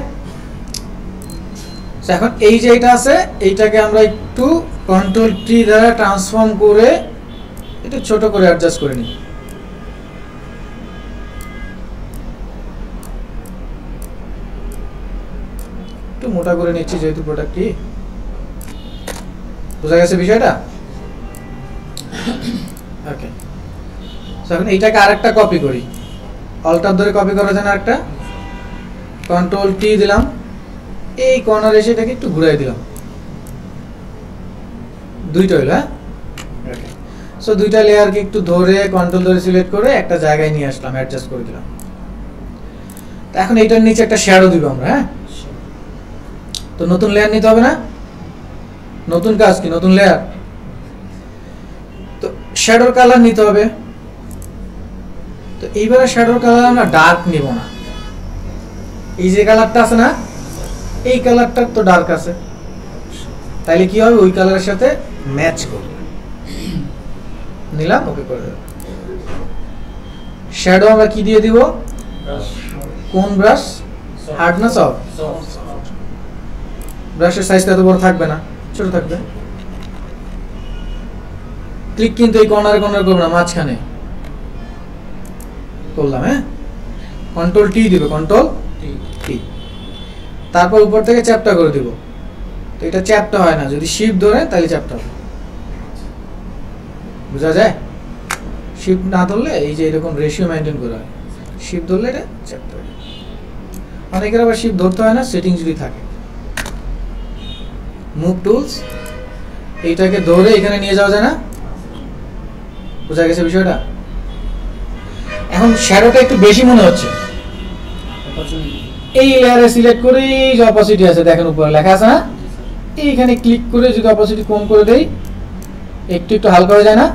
এখন এই যে এটা আছে এইটাকে আমরা একটু কন্ট্রোল টি দ্বারা ট্রান্সফর্ম করে এটা ছোট করে অ্যাডজাস্ট করে নিই। একটু মোটা করে নিচ্ছি যেহেতু প্রোডাক্টটি, বোঝা গেছে বিষয়টা? ওকে, এখন এইটাকে আরেকটা কপি করি, অল্টার ধরে কপি করা যায় না, আরেকটা কন্ট্রোল টি দিলাম, এই কর্নারে এসে এটাকে একটু ঘুরাই দিলাম, দুইটা হইলো। হ্যাঁ, ওকে, সো দুইটা লেয়ারকে একটু ধরে কন্ট্রোল ধরে সিলেক্ট করে একটা জায়গায় নিয়ে আসলাম, অ্যাডজাস্ট করে দিলাম। তো এখন এইটার নিচে একটা শ্যাডো দিব আমরা। হ্যাঁ, তো নতুন লেয়ার নিতে হবে না? নতুন কাজ কি, নতুন লেয়ার। তো শ্যাডোর কালার নিতে হবে। তো এইবারে শ্যাডোর কালার আমরা ডার্ক নিব না, এই যে কালারটা আছে না, এই কালারটা তো ডার্ক আছে, তাইলে কি হবে, ওই কালারের সাথে ম্যাচ করবে, নিলাম, ওকে করে দেব। শ্যাডো আমরা কি দিয়ে দিব, কোন ব্রাশ, হার্ড না সফট? ব্রাশের সাইজটা এত বড় থাকবে না, ছোট থাকবে। ক্লিক কিন্তু এই কর্নারে কর্নারে করব না, মাঝখানে করলাম। হ্যাঁ, কন্ট্রোল টি দিব, কন্ট্রোল টি, তারপর উপর থেকে চ্যাপটা করে দিব। তো এটা চ্যাপটা হয় না, যদি শিফট ধরে তাহলে চ্যাপটা হবে, বোঝা যায়? শিফট না ধরলে এই যে এরকম রেশিও মেনটেন করা হয়, শিফট ধরলে এটা চ্যাপটা হয়। অনেকের আবার শিফট ধরতে হয় না, সেটিং যদি থাকে। মুভ টুলস, এইটাকে ধরে এখানে নিয়ে যাওয়া যায় না, বোঝা গেছে বিষয়টা? এখন শ্যাডোটা একটু বেশি মনে হচ্ছে, এই লেয়ারে সিলেক্ট করে এই যে অপোসিটি আছে দেখেন উপরে লেখা আছে না, এইখানে ক্লিক করে যদি অপোসিটি কম করে দেই একটু একটু হালকা হয়ে যায় না?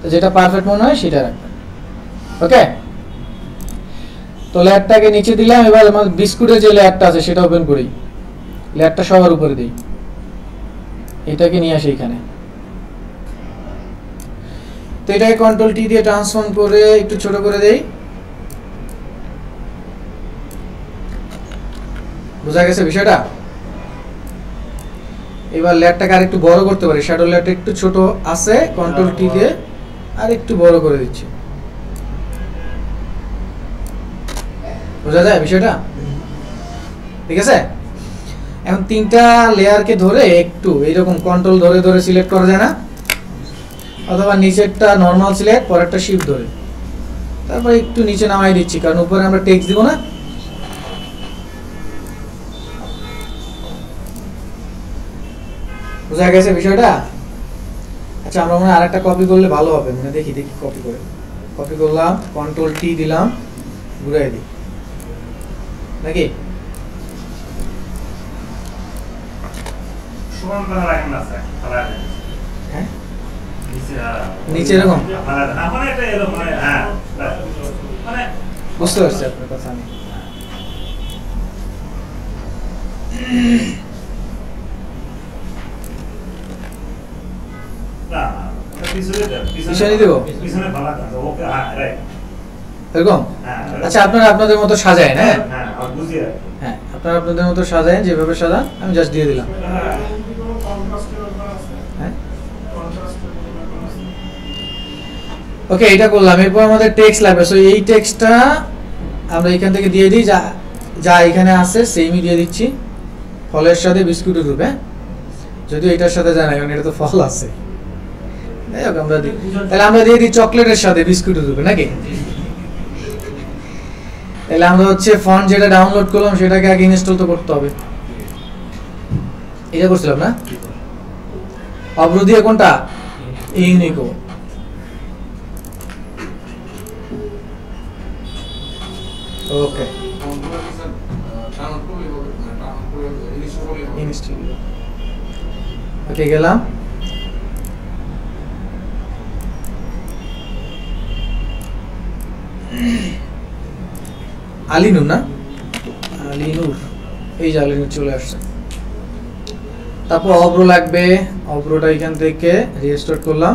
তো যেটা পারফেক্ট মনে হয় সেটা রাখবেন। ওকে, তো লেয়ারটাকে নিচে দিলাম। এবার আমাদের বিস্কুটের যে লেয়ারটা আছে সেটা ওপেন করি, লেয়ারটা সবার উপরে দিই, এটাকে নিয়ে আসি এখানে। তো এটাকে কন্ট্রোল টি দিয়ে ট্রান্সফর্ম করে একটু ছোট করে দেই। বোঝা গেছে বিষয়টা? এবার লেয়ারটাকে আর একটু বড় করতে পারি, শ্যাডো লেয়ারটা একটু ছোট আছে, কন্ট্রোল টি দিয়ে আর একটু বড় করে দিচ্ছি। বোঝা যায় বিষয়টা? ঠিক আছে, এখন তিনটা লেয়ারকে ধরে একটু এইরকম কন্ট্রোল ধরে ধরে সিলেক্ট করা যায় না? অথবা নিচেরটা নরমাল সিলেক্ট, পরেরটা শিফট ধরে, তারপর একটু নিচে নামাই দিচ্ছি, কারণ উপরে আমরা টেক্সট দিব না। বোঝা গেছে বিষয়টা? আচ্ছা, আমরা মনে হয় আরেকটা কপি করলে ভালো হবে, মানে দেখি কপি করে, কপি করলাম, কন্ট্রোল টি দিলাম, ঘুরাই দিই নাকি? সমান করে রাখেন না স্যার, ফালা দেন। হ্যাঁ, নিচে নিচে এরকম ফালা দেন। মানে এটা এরকম মানে হ্যাঁ, মানে বুঝতে পারছি আপনার কথা আমি। না পিছনে দেন, পিছনে দেব? পিছনে ফালা দেন। ওকে, হ্যাঁ রাইট, এরকম? হ্যাঁ। আচ্ছা, আপনারা আপনাদের মতো সাজায়েন। হ্যাঁ হ্যাঁ, আর বুঝিয়ে হ্যাঁ, আপনারা আপনাদের মতো সাজায়েন, যেভাবে সাজান আমি জাস্ট দিয়ে দিলাম। হ্যাঁ, ওকে, এটা করলাম। এরপর আমাদের টেক্সট লাগবে, সো এই টেক্সটটা আমরা এখান থেকে দিয়ে দিই, যা এখানে আছে সেমই দিয়ে দিচ্ছি, ফলের সাথে বিস্কুটের রূপে। যদিও এটার সাথে যায় না, কারণ এটা তো ফল আছে। যাই হোক, আমরা দিই, তাহলে আমরা দিয়ে দিই চকলেটের সাথে বিস্কুটের রূপে নাকি? তাহলে আমরা হচ্ছে ফন্ট যেটা ডাউনলোড করলাম সেটাকে আগে ইনস্টল তো করতে হবে। এটা করছিলাম না? অব্র দিয়ে কোনটা? ইউনিকো। ওকে, ওকে, গেলাম। আলিনুর না? আলিনুর, এই যে আলিনুর চলে আসছে। তারপর অব্র লাগবে, অব্রটা এখান থেকে রিস্টোর করলাম।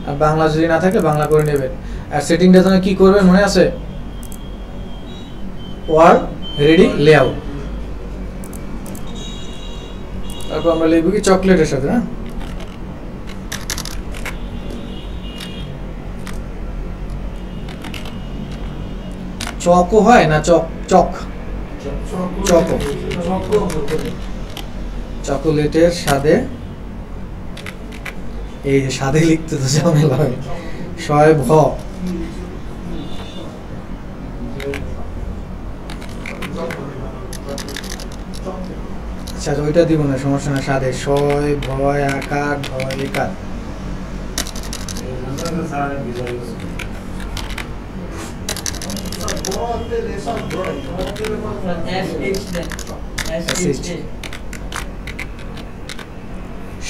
আর বাংলা যদি না থাকে বাংলা করে নেবেন। আর সেটিংটা তুমি কি করবেন মনে আছে? Word ready layout. তারপর আমরা লিখব কি চকলেটের সাথে, হ্যাঁ, চকো হয় না চক, চক, চকো, চকোলেটের স্বাদে। এই যে স্বাদে লিখতে তো ঝামেলা হয়, শয় ভ। আচ্ছা, ওইটা দিব না, সমস্যা না। স্বাদে শয় ভয় আকার ভয় একার।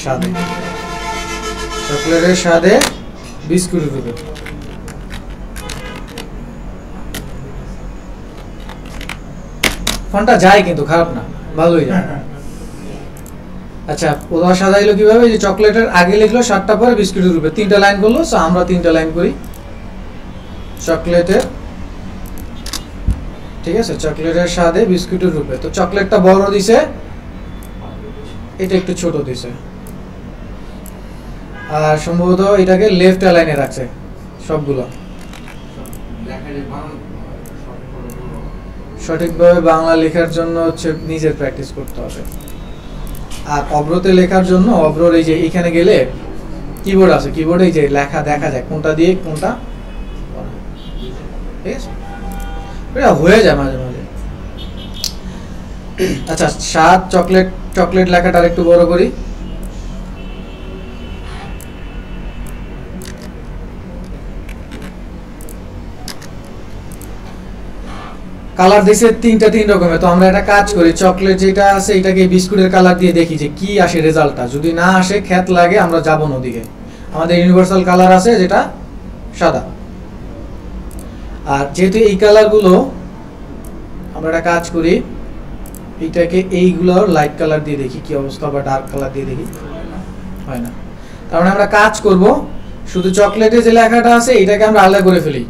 স্বাদে, চকলেটের স্বাদে বিস্কুট দেবে। ফোনটা যায় কিন্তু খারাপ না, ভালোই যায়। আচ্ছা, ওরা সাজাইলো কিভাবে? যে চকলেটের আগে লিখলো 7টা, পরে বিস্কুটের রূপে 3টা লাইন করলো। সো আমরা 3টা লাইন করি চকলেটের, ঠিক আছে, চকলেটের স্বাদে বিস্কুটের রূপে। তো চকলেটটা বড় দিছে, এটা একটু ছোট দিছে, আর সম্ভবত এটাকে লেফট লাইনে রাখছে সবগুলো। সঠিকভাবে বাংলা লেখার জন্য হচ্ছে নিজের প্র্যাকটিস করতে হবে। আর অব্রতে লেখার জন্য অব্রর এই যে এখানে গেলে কিবোর্ড আছে, কিবোর্ডে এই যে লেখা দেখা যায় কোনটা দিয়ে কোনটা, ঠিক আছে? এটা হয়ে যায় মাঝে মাঝে। আচ্ছা, স্বাদ চকলেট, চকলেট লেখাটা আরেকটু বড় করি। কালার দিছে 3 রকমের। তো আমরা একটা কাজ করি, চকলেট যেটা আছে এটাকে বিস্কুটের কালার দিয়ে দেখি যে কি আসে রেজাল্টটা। যদি না আসে, খ্যাত লাগে, আমরা যাব নদিকে। আমাদের ইউনিভার্সাল কালার আছে যেটা সাদা। আর যেহেতু এই কালারগুলো, আমরা একটা কাজ করি, এইটাকে এইগুলোর লাইট কালার দিয়ে দেখি কি অবস্থা, বা ডার্ক কালার দিয়ে দেখি, হয় না। তার মানে আমরা কাজ করব, শুধু চকলেটে যে লেখাটা আছে এইটাকে আমরা আলাদা করে ফেলি,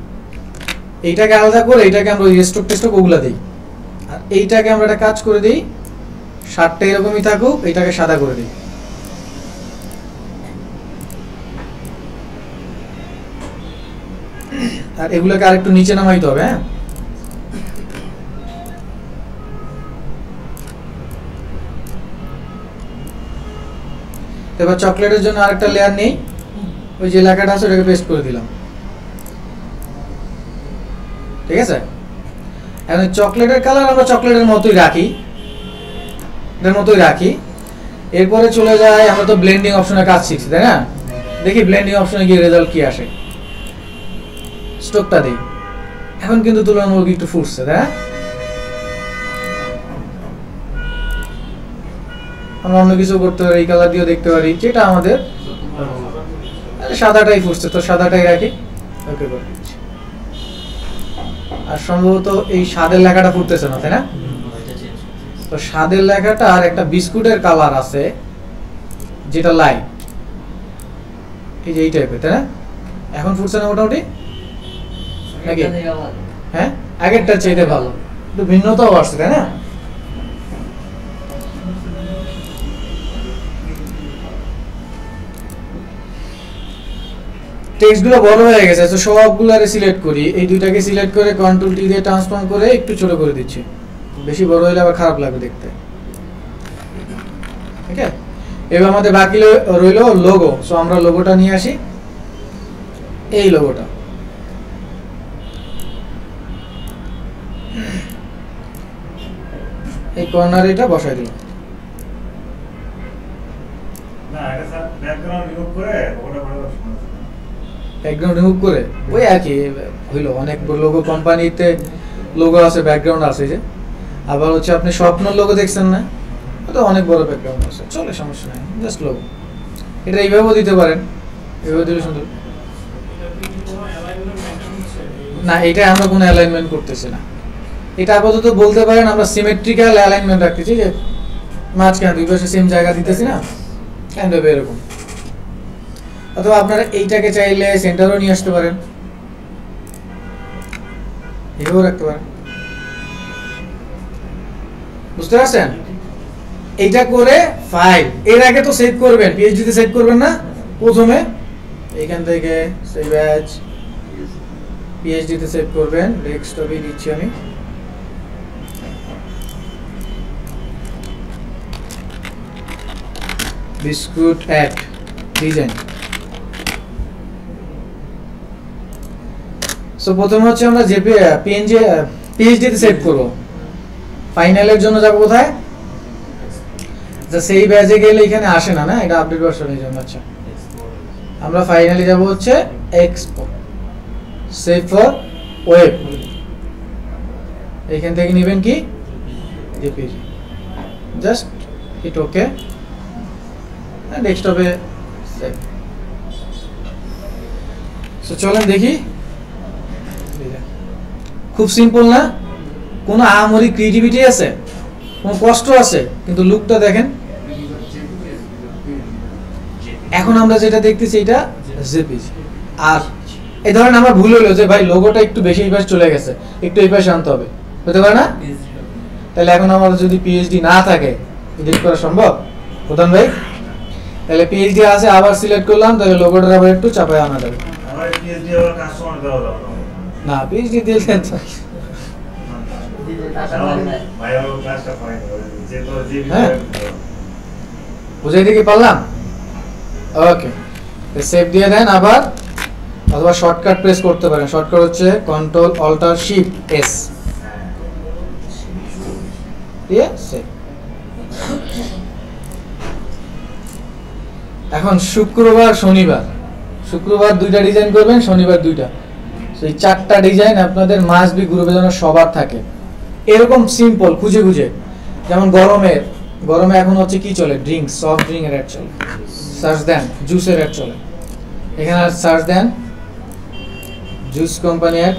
এইটাকে আলাদা করে এইটাকে আমরা ওই স্টক টেস্টক ওগুলা দিই, আর এইটাকে আমরা একটা কাজ করে দিই, শার্টটা এরকমই থাকুক, এইটাকে সাদা করে দিই। আর এগুলোকে আরেকটু নিচে নামাইতে হবে। হ্যাঁ, এবার চকলেটের জন্য আরেকটা লেয়ার নেই, ওই যে লেখাটা আছে ওটাকে পেস্ট করে দিলাম। ঠিক আছে, এখন চকলেটের কালার আমরা চকলেটের মতোই রাখি, এর মতোই রাখি। এরপরে চলে যায়, আমরা তো ব্লেন্ডিং অপশনে কাজ শিখছি, তাই না? দেখি ব্লেন্ডিং অপশনে গিয়ে রেজাল্ট কি আসে। স্টোকটা দিই, এখন কিন্তু তুলনামূলক একটু ফুটছে, তাই না? আমরা অন্য কিছু করতে পারি, এই কালার দিয়েও দেখতে পারি, যেটা আমাদের সাদাটাই ফুটছে, তো সাদাটাই রাখি, ওকে করে দিচ্ছি। আর সম্ভবত এই স্বাদের লেখাটা ফুটতেছে না, তাই না? তো স্বাদের লেখাটা আর একটা বিস্কুটের কালার আছে যেটা লাইট, এই যে এই টাইপের, তাই না? এখন ফুটছে না মোটামুটি নাকি? হ্যাঁ, আগেরটার চাইতে ভালো, একটু ভিন্নতাও আসছে, তাই না? টেক্সটগুলো বড় হয়ে গেছে, তো সবগুলোরে সিলেক্ট করি, এই দুইটাকে সিলেক্ট করে কন্ট্রোল টি দিয়ে ট্রান্সফর্ম করে একটু ছোট করে দিচ্ছি, বেশি বড় হলে আবার খারাপ লাগবে দেখতে। ঠিক আছে, এবার আমাদের বাকি রইলো লোগো। সো আমরা লোগোটা নিয়ে আসি, এই লোগোটা এই কর্নারে এটা বসাই দিলাম। না, এটা স্যার ব্যাকগ্রাউন্ড রিমুভ করে ওটা করে দাও। ব্যাকগ্রাউন্ড রিমুভ করে ওই আর কি হইলো, অনেক লোগো কোম্পানিতে লোগো আছে, ব্যাকগ্রাউন্ড আছে, যে আবার হচ্ছে আপনি স্বপ্ন লোগো দেখছেন না, ওটা অনেক বড় ব্যাকগ্রাউন্ড আছে, চলে, সমস্যা নাই, জাস্ট লোগো। এটা এইভাবেও দিতে পারেন, এইভাবে দিলে সুন্দর। না, এটা আমরা কোনো অ্যালাইনমেন্ট করতেছি না, এটা আপাতত বলতে পারেন আমরা সিমেট্রিক্যাল অ্যালাইনমেন্ট রাখতেছি, যে মাঝখানে দুই পাশে সেম জায়গা দিতেছি না, কাইন্ড অফ এরকম। অথবা আপনারা এইটাকে চাইলে সেন্টারও নিয়ে আসতে পারেন, এভাবেও রাখতে পারেন, বুঝতে পারছেন? এইটা করে ফাইল, এর আগে তো সেভ করবেন, পিএইচডি তে সেভ করবেন না, প্রথমে এইখান থেকে সেভ অ্যাজ পিএইচডি তে সেভ করবেন। ডেস্কটপে দিচ্ছি আমি, বিস্কুট অ্যাট ডিজাইন। সো প্রথমে হচ্ছে আমরা যে পিএনজি পিএইচডি তে সেভ করব, ফাইনালের জন্য যাব কোথায়? যা সেই ব্যাজে গেলে এখানে আসে না, না এটা আপডেট ভার্সনের জন্য। আচ্ছা, আমরা ফাইনালি যাব হচ্ছে এক্সপোর্ট, সেভ ফর ওয়েব, এখান থেকে নেবেন কি জেপিজি, জাস্ট হিট ওকে, ডেস্কটপে সেভ। সো চলেন দেখি, খুব সিম্পল না, কোনো আহামরি ক্রিয়েটিভিটি আছে, কোনো কষ্ট আছে, কিন্তু লুকটা দেখেন। এখন আমরা যেটা দেখতেছি এটা জেপিজি। আর এই ধরেন আমার ভুল হলো যে ভাই লোগোটা একটু বেশি এই পাশে চলে গেছে, একটু এই পাশে আনতে হবে, হতে পারে না? তাহলে এখন আমার যদি পিএইচডি না থাকে এডিট করা সম্ভব প্রধান ভাই? তাহলে পিএইচডি আছে, আবার সিলেক্ট করলাম, তাহলে লোগোটা আবার একটু চাপায় আনা যাবে। আমার পিএইচডি আবার কাস্টমার দাও দাও না, পিএইচডি দিলেন তো ভাই আমার ক্লাসটা ফাইন যে তো যে হ্যাঁ, বুঝাই দিকে পারলাম? ওকে, সেভ দিয়ে দেন আবার, অথবা শর্টকাট প্রেস করতে পারেন। শর্টকাট হচ্ছে কন্ট্রোল অল্টার শিফট এস, দিয়ে সেভ। এখন শুক্রবার শনিবার, শুক্রবার দুইটা ডিজাইন করবেন, শনিবার দুইটা, সেই চারটা ডিজাইন আপনাদের মাস্ট বি গ্রুপে যেন সবার থাকে, এরকম সিম্পল খুঁজে খুঁজে। যেমন গরমে এখন হচ্ছে কি চলে, ড্রিঙ্ক, সফট ড্রিঙ্ক এর অ্যাড চলে, সার্চ দেন জুসের অ্যাড চলে, এখানে সার্চ দেন জুস কোম্পানি অ্যাড।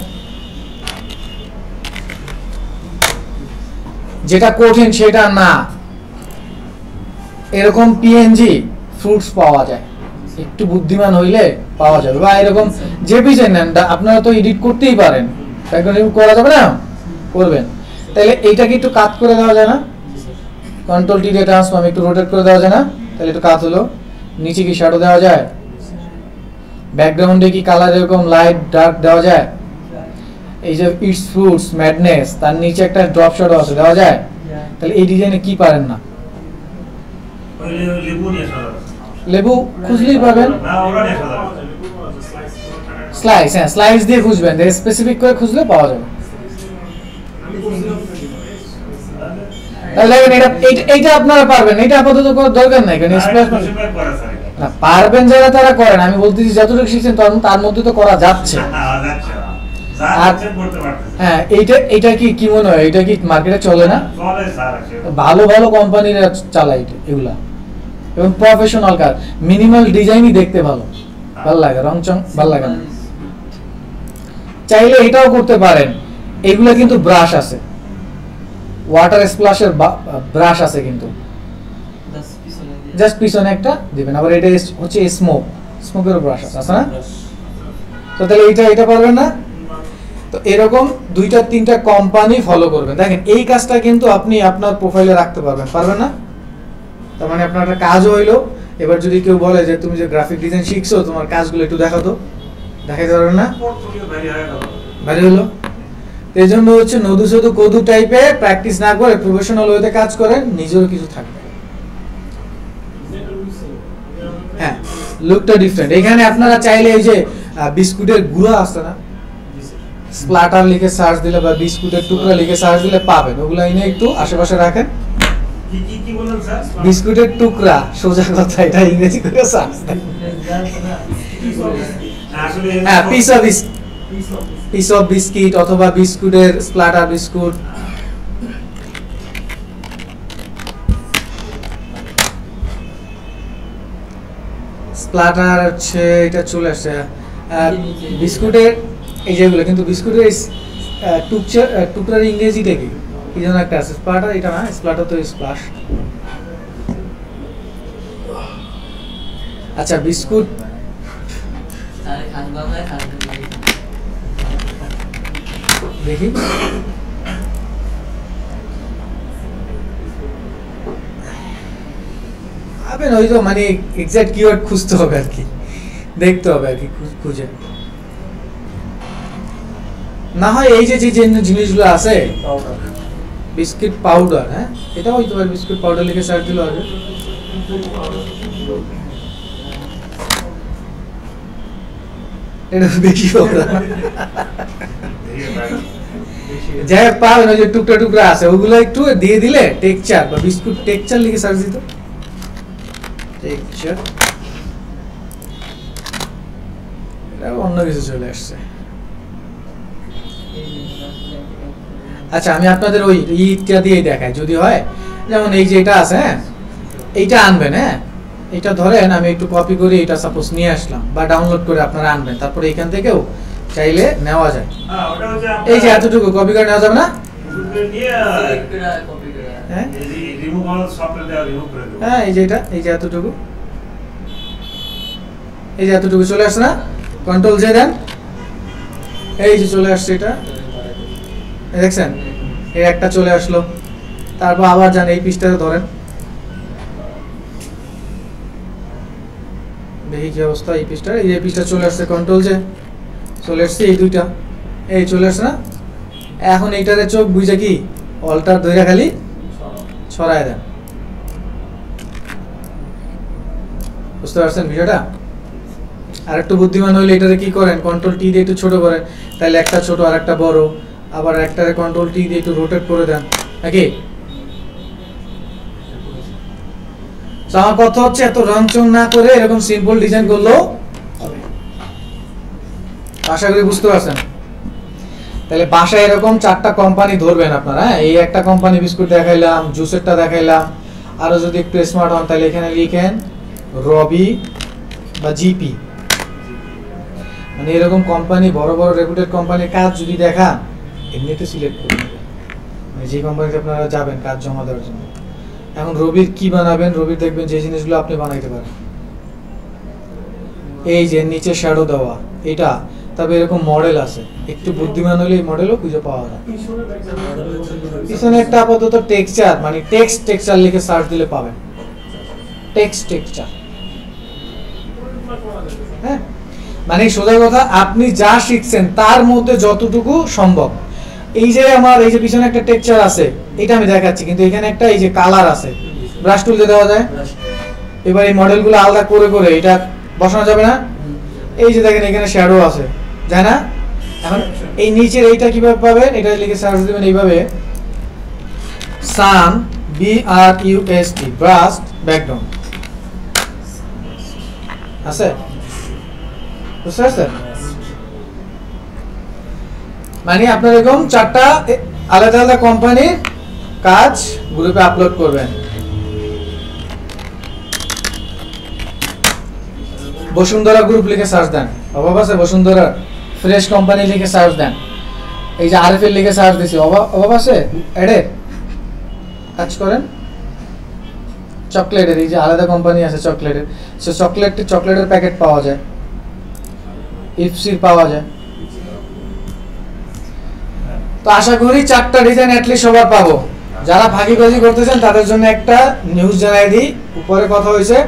যেটা কঠিন সেটা না, এরকম পিএনজি ফ্রুটস পাওয়া যায়, একটু বুদ্ধিমান হইলে পাওয়া যাবে। বা এরকম জেপিজি নেন, আপনারা তো এডিট করতেই পারেন, এখন করা যাবে না, করবেন। তাহলে এইটাকে একটু কাট করে দেওয়া যায় না, কন্ট্রোল টি দিয়ে ট্রান্সফর্ম একটু রোটেট করে দেওয়া যায় না, তাহলে একটু কাট হলো। নিচে কি শ্যাডো দেওয়া যায়, ব্যাকগ্রাউন্ডে কি কালার এরকম লাইট ডার্ক দেওয়া যায়। এই যে ইটস ফ্রুটস ম্যাডনেস, তার নিচে একটা ড্রপ শ্যাডো আছে, দেওয়া যায়। তাহলে এই ডিজাইনে কি পারেন না, লেবু খুঁজলেই পাবেন, স্লাইস, হ্যাঁ স্লাইস দিয়ে খুঁজবেন, স্পেসিফিক করে খুঁজলে পাওয়া যাবে। তাহলে এইটা আপনারা পারবেন, এটা আপাতত করার দরকার নাই, কারণ না পারবেন যারা তারা করেন, আমি বলতেছি যতটুকু শিখছেন তার মধ্যে তো করা যাচ্ছে। হ্যাঁ এইটা কি মনে হয়, এটা কি মার্কেটে চলে না? ভালো ভালো কোম্পানিরা চালায় এগুলা, এবং প্রফেশনাল কাজ, মিনিমাল ডিজাইনই দেখতে ভালো লাগে, রং চং ভালো লাগে না। চাইলে এটাও করতে পারেন, এগুলা কিন্তু ব্রাশ আছে, ওয়াটার স্প্ল্যাশের ব্রাশ আছে, কিন্তু জাস্ট পিছনে একটা দিবেন। আবার এটা হচ্ছে স্মোকের ব্রাশ আছে না? তো তাহলে এটা পারবেন না। তো এরকম 2-3টা কোম্পানি ফলো করবেন। দেখেন এই কাজটা কিন্তু আপনি আপনার প্রোফাইলে রাখতে পারবেন না? তার মানে আপনার একটা কাজও হইলো। এবার যদি কেউ বলে যে তুমি যে গ্রাফিক ডিজাইন শিখছো, তোমার কাজগুলো একটু দেখাও তো, দেখাইতে পারবেন না? ভারী হলো। এই জন্য হচ্ছে নদু শুধু কদু টাইপে প্র্যাকটিস না করে প্রফেশনাল ওয়েতে কাজ করেন, নিজেরও কিছু থাকবে। হ্যাঁ লুকটা ডিফারেন্ট। এখানে আপনারা চাইলে এই যে বিস্কুটের গুঁড়া আছে না, স্প্ল্যাটার লিখে সার্চ দিলে বা বিস্কুটের টুকরা লিখে সার্চ দিলে পাবেন, ওগুলো এনে একটু আশেপাশে রাখেন। বিস্কুটের টুকরা, সোজা কথা, এটা ইংরেজি করে সার্চ দেন। হ্যাঁ পিস অফ বিস্কিট অথবা বিস্কুটের স্প্ল্যাটার বিস্কুট। স্প্ল্যাটার হচ্ছে এটা চলে আসছে বিস্কুটের এই যেগুলো, কিন্তু বিস্কুটের টুকরার ইংরেজিটা কি যেন একটা আছে, স্প্ল্যাটার এটা না, স্প্ল্যাটার তো স্প্লাশ। আচ্ছা বিস্কুট দেখি, আপনি ওই তো মানে এক্সাক্ট কিওয়ার্ড খুঁজতে হবে আর কি, দেখতে হবে আর কি, খুঁজে না হয় এই যে জিনিসগুলো আছে বিস্কিট পাউডার, হ্যাঁ এটা হইতে পারে, বিস্কুট পাউডার লিখে সার্চ দিলে হবে। এটা বেশি পাউডার যাই পাবেন, ওই যে টুকরা টুকরা আছে ওগুলো একটু দিয়ে দিলে টেক্সচার বা বিস্কুট টেক্সচার লিখে সার্চ দিত, টেক্সচার, এটা অন্য কিছু চলে আসছে। আচ্ছা আমি আপনাদের ওই ইটা দিয়ে দেখাই যদি হয়, যেমন এই যে এটা আছে, হ্যাঁ এইটা আনবেন, হ্যাঁ এটা ধরেন আমি একটু কপি করে এটা সাপোজ নিয়ে আসলাম বা ডাউনলোড করে আপনারা আনবেন, তারপরে এখান থেকেও চাইলে নেওয়া যায়। এই যে এতটুকু কপি করে নেওয়া যাবে না, হ্যাঁ এই যে এটা, এই যে এতটুকু, এই যে এতটুকু চলে আসছে না, কন্ট্রোল জে দেন, এই যে চলে আসছে এটা, দেখছেন এই একটা চলে আসলো। তারপর আবার যান এই পিসটাতে ধরেন, দেখি কি অবস্থা এই পিসটা, এই যে পিসটা চলে আসছে, কন্ট্রোল জে চলে আসছে, এই দুইটা এই চলে আসছে না। এখন এইটারে চোখ বুঝে কি অল্টার ধরে খালি ছড়ায় দেন, বুঝতে পারছেন বিষয়টা? আর একটু বুদ্ধিমান হইলে এটারে কি করেন, কন্ট্রোল টি দিয়ে একটু ছোট করেন, তাহলে একটা ছোট আর একটা বড়, আবার একটারে কন্ট্রোল টি দিয়ে একটু রোটেট করে দেন নাকি। আমার কথা হচ্ছে এত রংচং না করে এরকম সিম্পল ডিজাইন করলেও হবে, আশা করি বুঝতে পারছেন। তাহলে বাসায় এরকম 4টা কোম্পানি ধরবেন আপনারা, এই একটা কোম্পানি বিস্কুট দেখাইলাম, জুসেরটা দেখাইলাম, আরো যদি একটু স্মার্ট হন তাহলে এখানে লিখেন রবি বা জিপি। মানে এরকম কোম্পানি, বড় বড় রেপুটেড কোম্পানির কাজ যদি দেখান, এমনিতে সিলেক্ট করে নেবে, মানে যে কোম্পানিতে আপনারা যাবেন কাজ জমা দেওয়ার জন্য। এখন রবির কি বানাবেন, রবির দেখবেন যে জিনিসগুলো আপনি বানাইতে পারেন, এই যে নিচে শ্যাডো দেওয়া এটা, তবে এরকম মডেল আছে, একটু বুদ্ধিমান হলে এই মডেলও খুঁজে পাওয়া যায়। পিছনে একটা আপাতত টেক্সচার, মানে টেক্সচার লিখে সার্চ দিলে পাবেন, টেক্সচার। হ্যাঁ, মানে সোজা কথা, আপনি যা শিখছেন তার মধ্যে যতটুকু সম্ভব। এই যে আমার এই যে পিছনে একটা টেক্সচার আছে, এটা আমি দেখাচ্ছি, কিন্তু এখানে একটা এই যে কালার আছে, ব্রাশ টুল দিয়ে দেওয়া যায়। এবার এই মডেলগুলো আলাদা করে করে এটা বসানো যাবে না? এই যে দেখেন এখানে শ্যাডো আছে, যায় না? এখন এই নিচের এইটা কিভাবে পাবেন, এটা লিখে সার্চ দিবেন এইভাবে, সান BRUST ব্রাশ ব্যাকগ্রাউন্ড আছে, বুঝতে পারছেন? মানে আপনার এরকম 4টা আলাদা আলাদা কোম্পানির কাজ গ্রুপে আপলোড করবেন। বসুন্ধরা গ্রুপ লিখে সার্চ দেন, অভাব আছে? বসুন্ধরা ফ্রেশ কোম্পানি লিখে সার্চ দেন, এই যে RFL লিখে সার্চ দিছি, অভাব আছে? এডে কাজ করেন। চকলেটের এই যে আলাদা কোম্পানি আছে চকলেটের, সে চকলেটের প্যাকেট পাওয়া যায়, ইপসির পাওয়া যায়। তো আশা করি 4টা ডিজাইন অ্যাটলিস্ট সবার পাবো। যারা ফাঁকিবাজি করতেছেন তাদের জন্য একটা নিউজ জানাই দিই, উপরে কথা হয়েছে,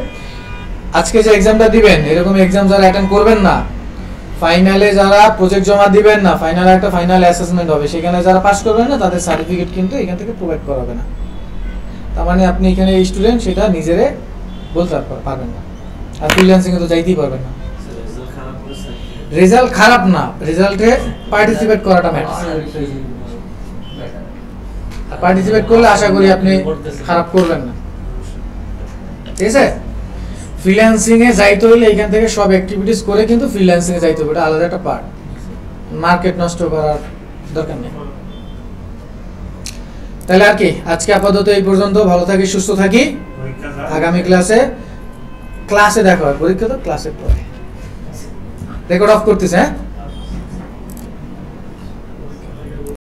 আজকে যে এক্সামটা দিবেন, এরকম এক্সাম যারা অ্যাটেন্ড করবেন না, ফাইনালে যারা প্রজেক্ট জমা দিবেন না, ফাইনালে একটা ফাইনাল অ্যাসেসমেন্ট হবে, সেখানে যারা পাস করবেন না তাদের সার্টিফিকেট কিন্তু এখান থেকে প্রোভাইড করা হবে না। তার মানে আপনি এখানে স্টুডেন্ট সেটা নিজেরে বলতে পারবেন না, আর ফ্রিল্যান্সিং এ তো যাইতেই পারবেন না। রেজাল্ট খারাপ না, রেজাল্টে পার্টিসিপেট করাটা ম্যাটার। আর পার্টিসিপেট করলে আশা করি আপনি খারাপ করবেন না, ঠিক আছে? ফ্রিল্যান্সিং এ যাইতে হলে এখান থেকে সব অ্যাক্টিভিটিস করে কিন্তু ফ্রিল্যান্সিং এ যাইতে হবে, এটা আলাদা একটা পার্ট, মার্কেট নষ্ট করার দরকার নেই। তাহলে আর কি, আজকে আপাতত এই পর্যন্ত। ভালো থাকি, সুস্থ থাকি, আগামী ক্লাসে দেখা হয়। পরীক্ষা তো ক্লাসের পরে রেকর্ড অফ করতেছে, হ্যাঁ।